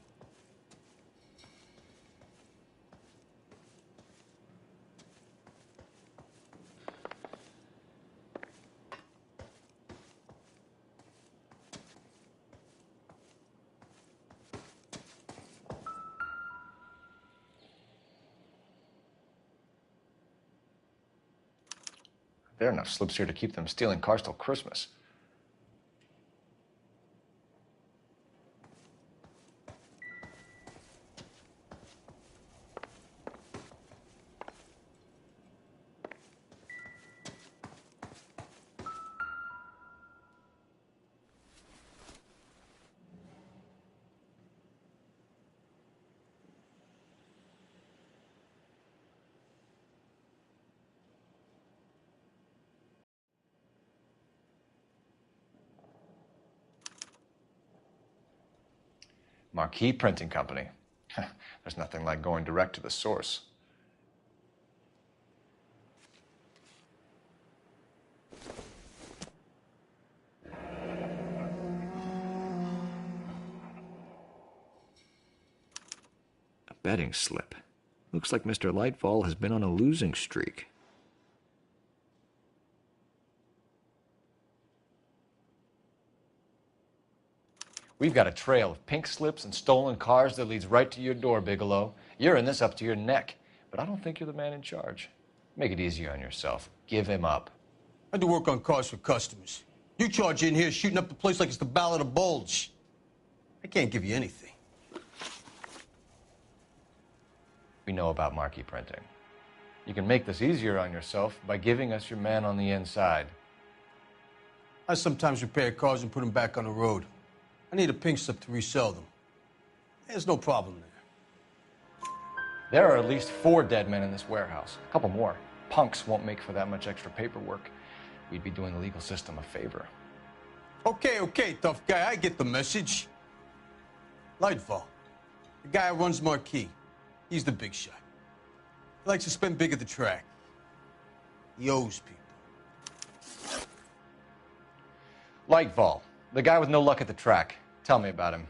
There are enough slips here to keep them stealing cars till Christmas. Marquee Printing Company. There's nothing like going direct to the source. A betting slip. Looks like Mr. Lightfall has been on a losing streak. We've got a trail of pink slips and stolen cars that leads right to your door, Bigelow. You're in this up to your neck, but I don't think you're the man in charge. Make it easier on yourself. Give him up. I do work on cars for customers. You charge in here shooting up the place like it's the Ballad of Bulge. I can't give you anything. We know about marquee printing. You can make this easier on yourself by giving us your man on the inside. I sometimes repair cars and put them back on the road. I need a pink slip to resell them. There's no problem there. There are at least 4 dead men in this warehouse. A couple more. Punks won't make for that much extra paperwork. We'd be doing the legal system a favor. Okay, tough guy. I get the message. Lightfall, the guy who runs Marquee. He's the big shot. He likes to spend big at the track. He owes people. Lightfall, the guy with no luck at the track. Tell me about him.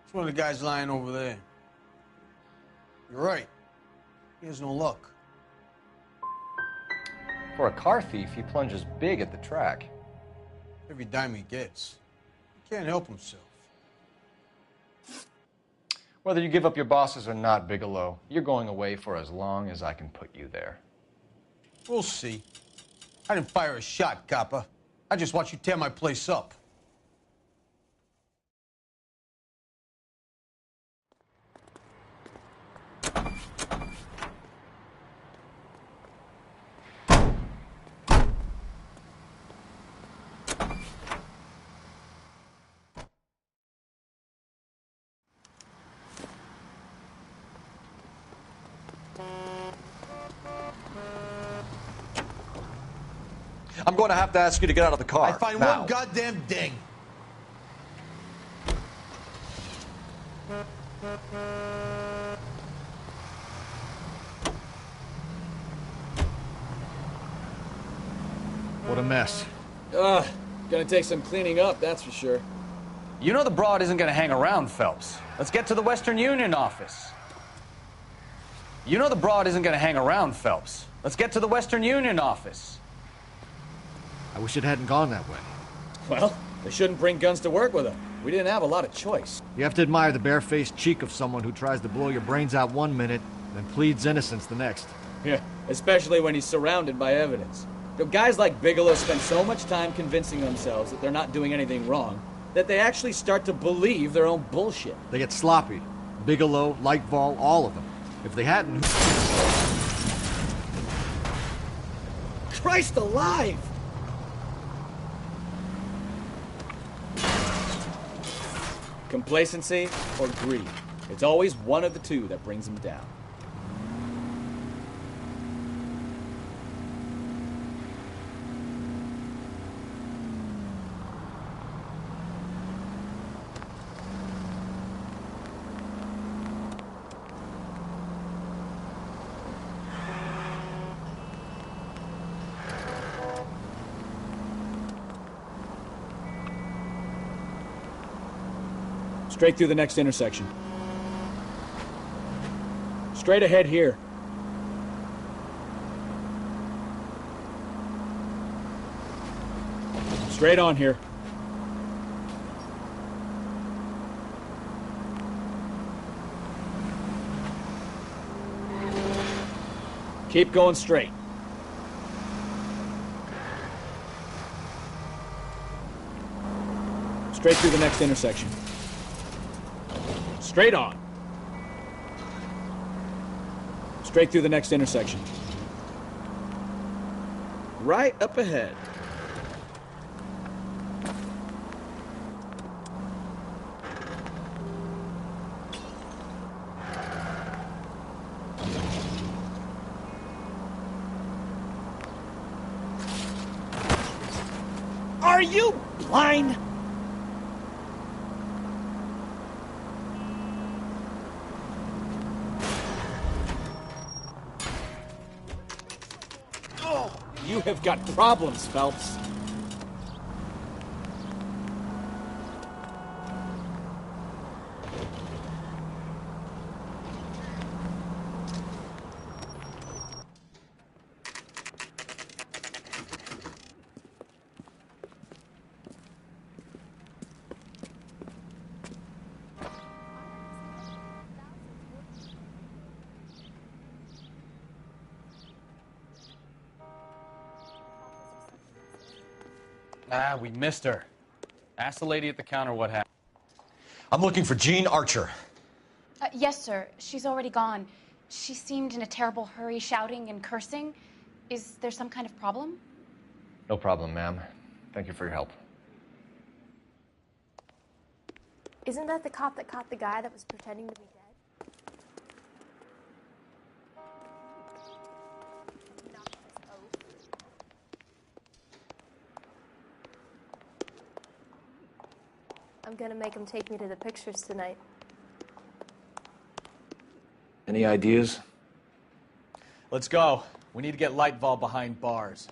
It's one of the guys lying over there. You're right. He has no luck. For a car thief, he plunges big at the track. Every dime he gets. He can't help himself. Whether you give up your bosses or not, Bigelow, you're going away for as long as I can put you there. We'll see. I didn't fire a shot, copper. I just watched you tear my place up. I'm going to have to ask you to get out of the car. I find now. one goddamn ding. What a mess. Gonna take some cleaning up, that's for sure. You know the broad isn't going to hang around, Phelps. Let's get to the Western Union office. You know the broad isn't going to hang around, Phelps. Let's get to the Western Union office. I wish it hadn't gone that way. Well, they shouldn't bring guns to work with them. We didn't have a lot of choice. You have to admire the barefaced cheek of someone who tries to blow your brains out one minute, then pleads innocence the next. Yeah, especially when he's surrounded by evidence. You know, guys like Bigelow spend so much time convincing themselves that they're not doing anything wrong that they actually start to believe their own bullshit. They get sloppy. Bigelow, Lightfall, all of them. If they hadn't... Christ alive! Complacency or greed. It's always one of the two that brings them down. Straight through the next intersection. Straight ahead here. Straight on here. Keep going straight. Straight through the next intersection. Straight on. Straight through the next intersection. Right up ahead. Are you blind? Oh, you have got problems, Phelps. Ah, we missed her. Ask the lady at the counter what happened. I'm looking for Jean Archer. Yes, sir. She's already gone. She seemed in a terrible hurry, shouting and cursing. Is there some kind of problem? No problem, ma'am. Thank you for your help. Isn't that the cop that caught the guy that was pretending to be dead? I'm gonna make him take me to the pictures tonight. Any ideas? Let's go. We need to get Lightval behind bars.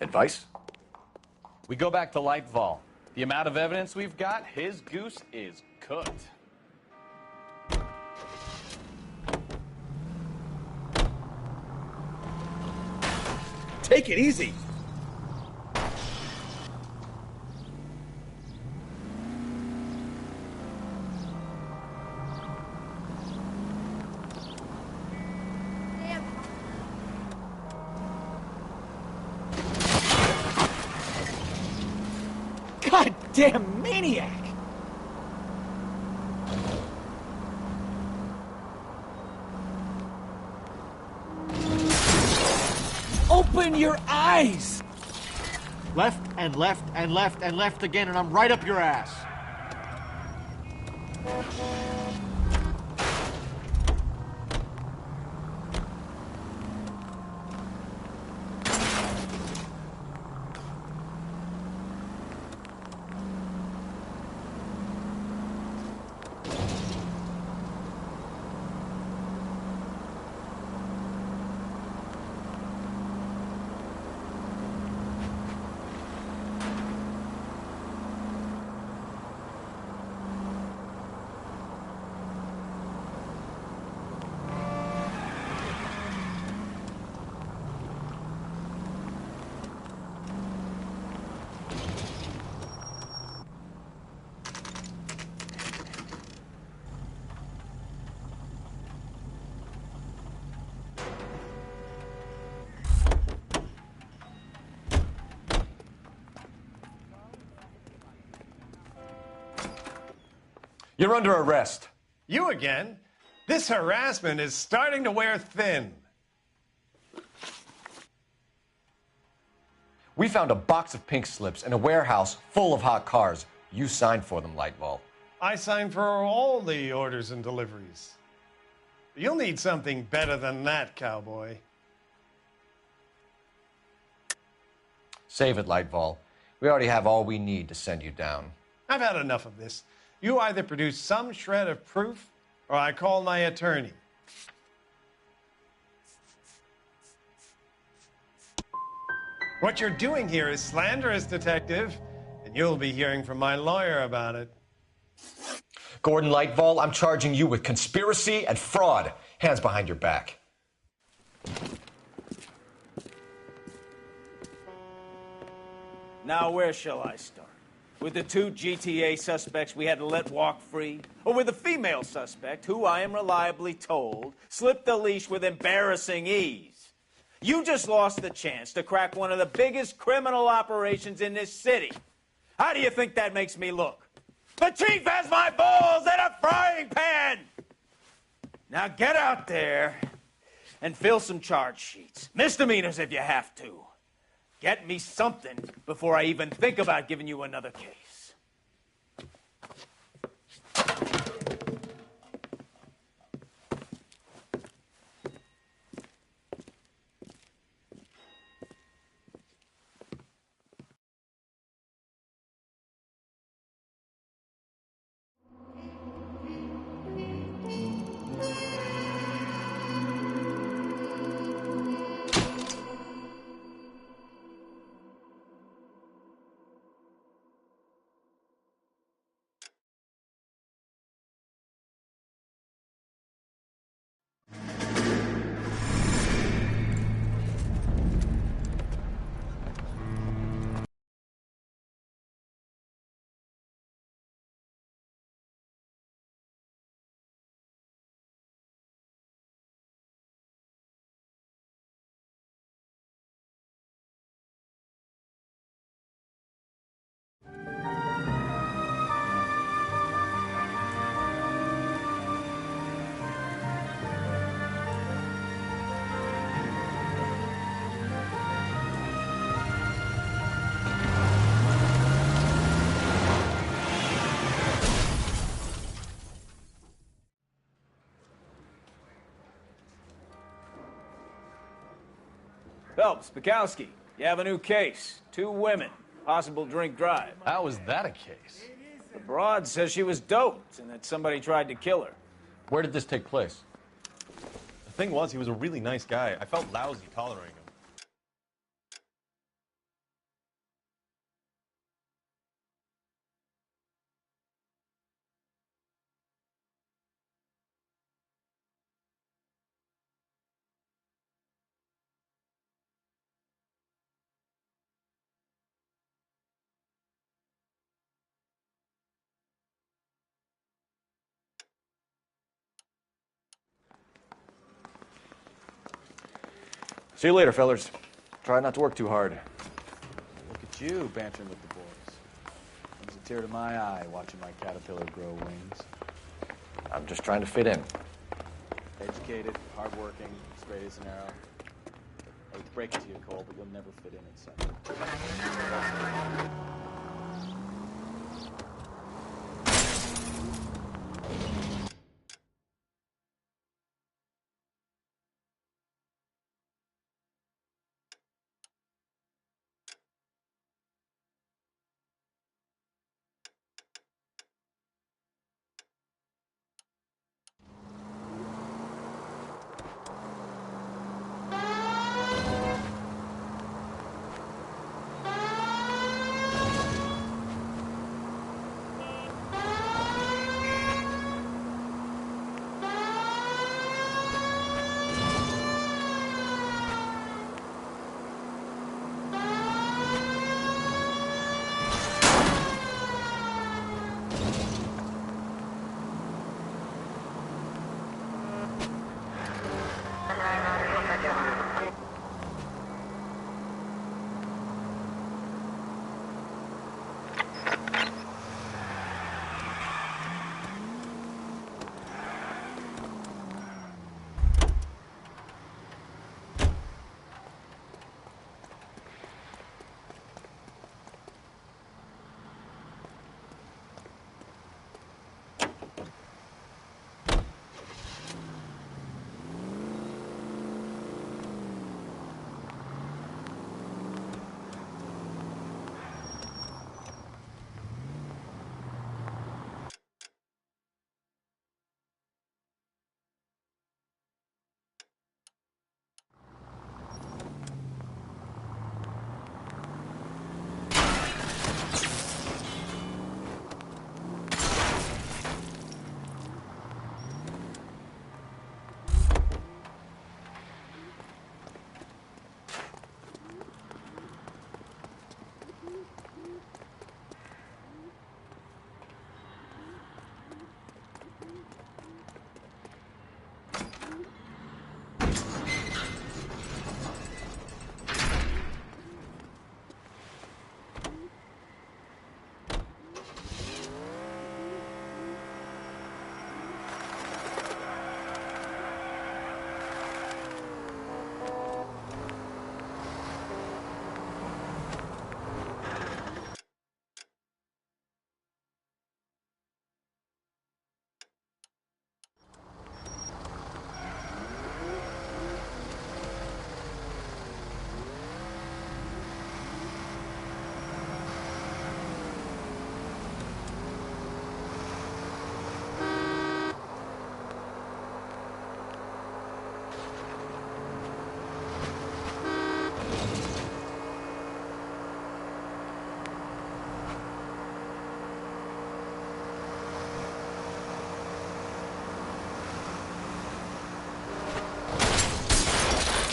Advice? We go back to Lightval. The amount of evidence we've got, his goose is cooked. Take it easy. Goddamn maniac! Open your eyes! Left and left and left and left again, and I'm right up your ass. You're under arrest. You again? This harassment is starting to wear thin. We found a box of pink slips in a warehouse full of hot cars. You signed for them, Lightball. I signed for all the orders and deliveries. You'll need something better than that, cowboy. Save it, Lightball. We already have all we need to send you down. I've had enough of this. You either produce some shred of proof, or I call my attorney. What you're doing here is slanderous, Detective, and you'll be hearing from my lawyer about it. Gordon Lightball, I'm charging you with conspiracy and fraud. Hands behind your back. Now, where shall I start? With the 2 GTA suspects we had to let walk free? Or with the female suspect, who I am reliably told slipped the leash with embarrassing ease? You just lost the chance to crack one of the biggest criminal operations in this city. How do you think that makes me look? The chief has my balls in a frying pan! Now get out there and fill some charge sheets. Misdemeanors if you have to. Get me something before I even think about giving you another case. Phelps, Bukowski, you have a new case. 2 women, possible drink drive. How is that a case? The broad says she was doped and that somebody tried to kill her. Where did this take place? The thing was, he was a really nice guy. I felt lousy tolerating him. See you later, fellers. Try not to work too hard. Look at you bantering with the boys. Comes a tear to my eye watching my caterpillar grow wings. I'm just trying to fit in. Educated, hardworking, straight as an arrow. I hate to break it to you, Cole, but you'll never fit in at Central.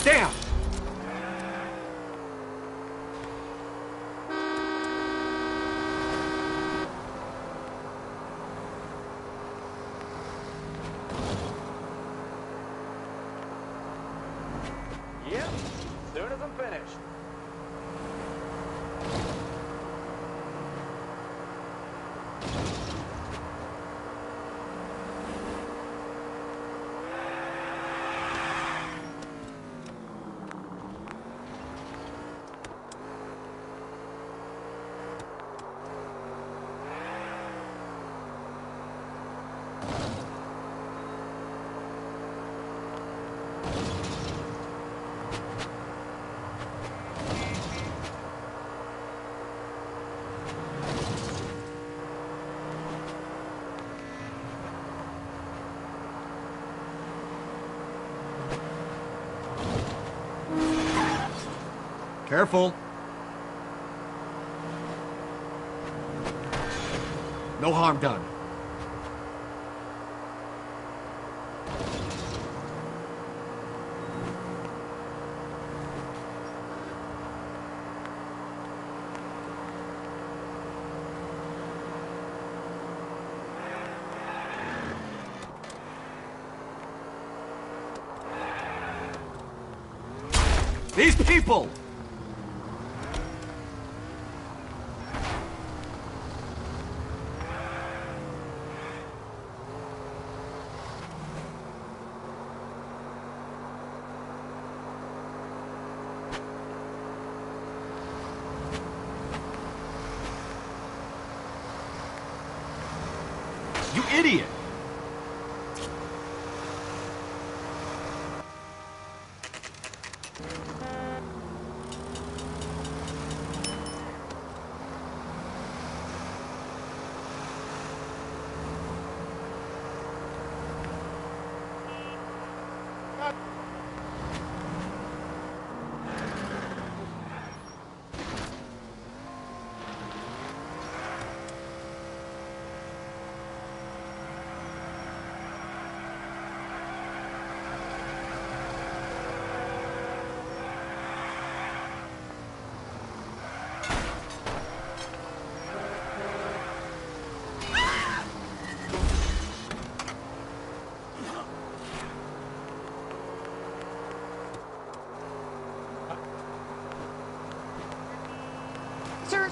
Damn! Yep, as soon as I'm finished. Careful. No harm done. These people! You idiot! Sir.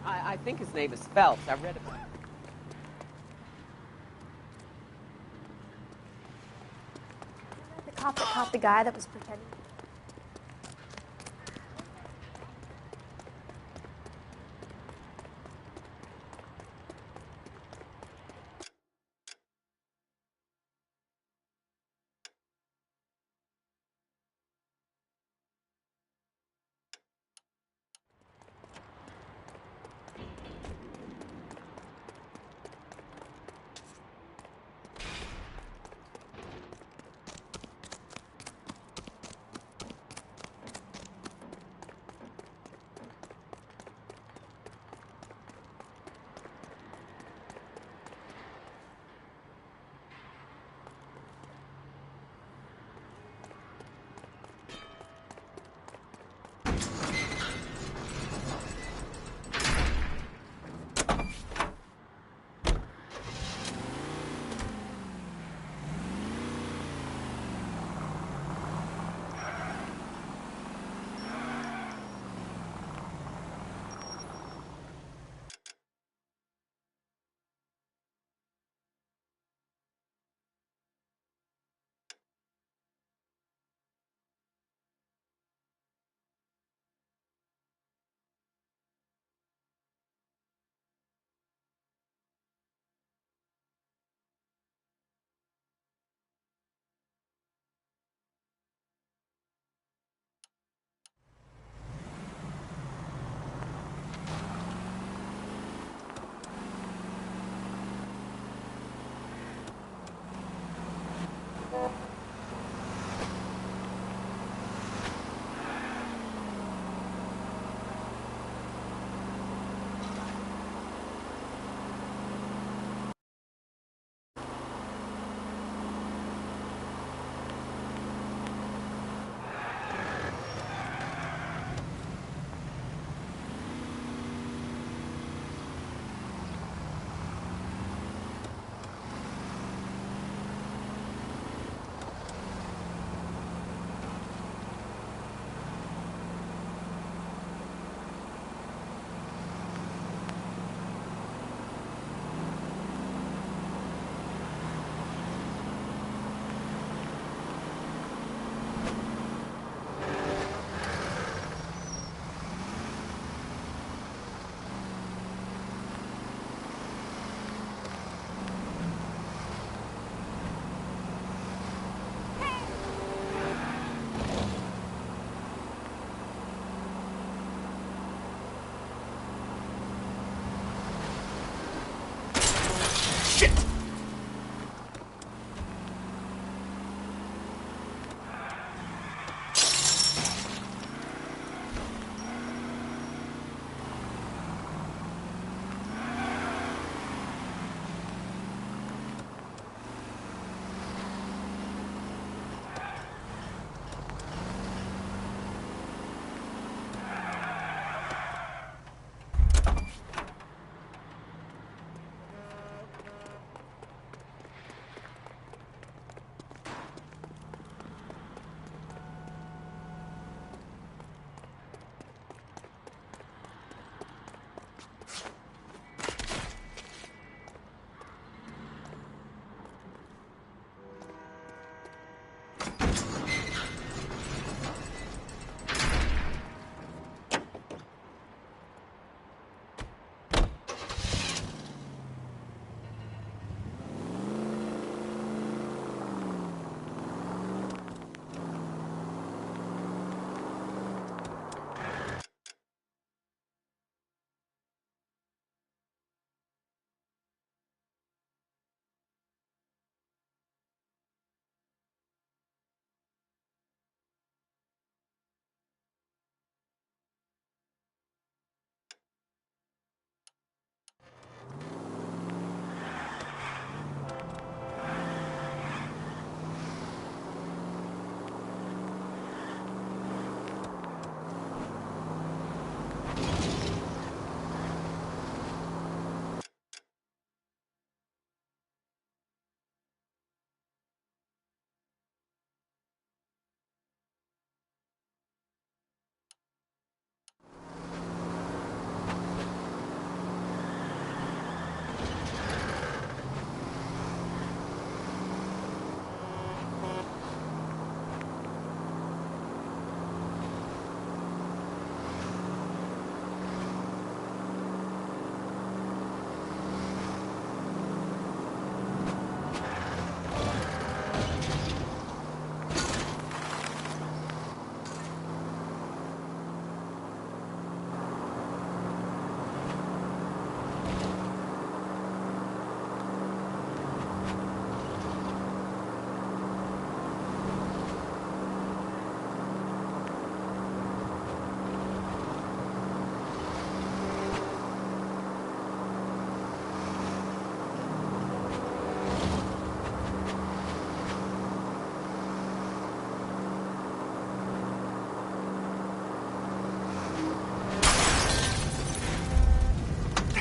I think his name is Phelps. I read about it. The cop that caught the guy that was pretending.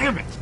Damn it!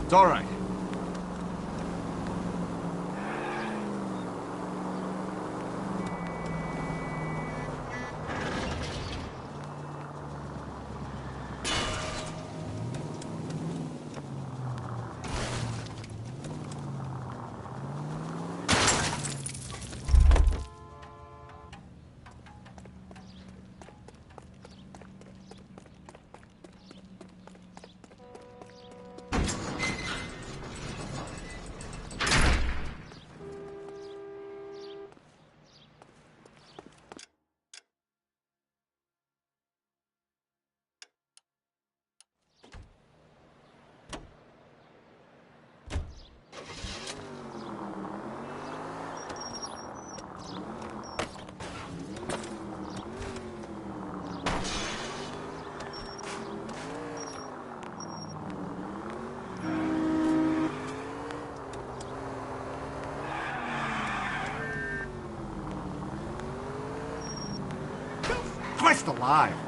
It's all right. Christ alive!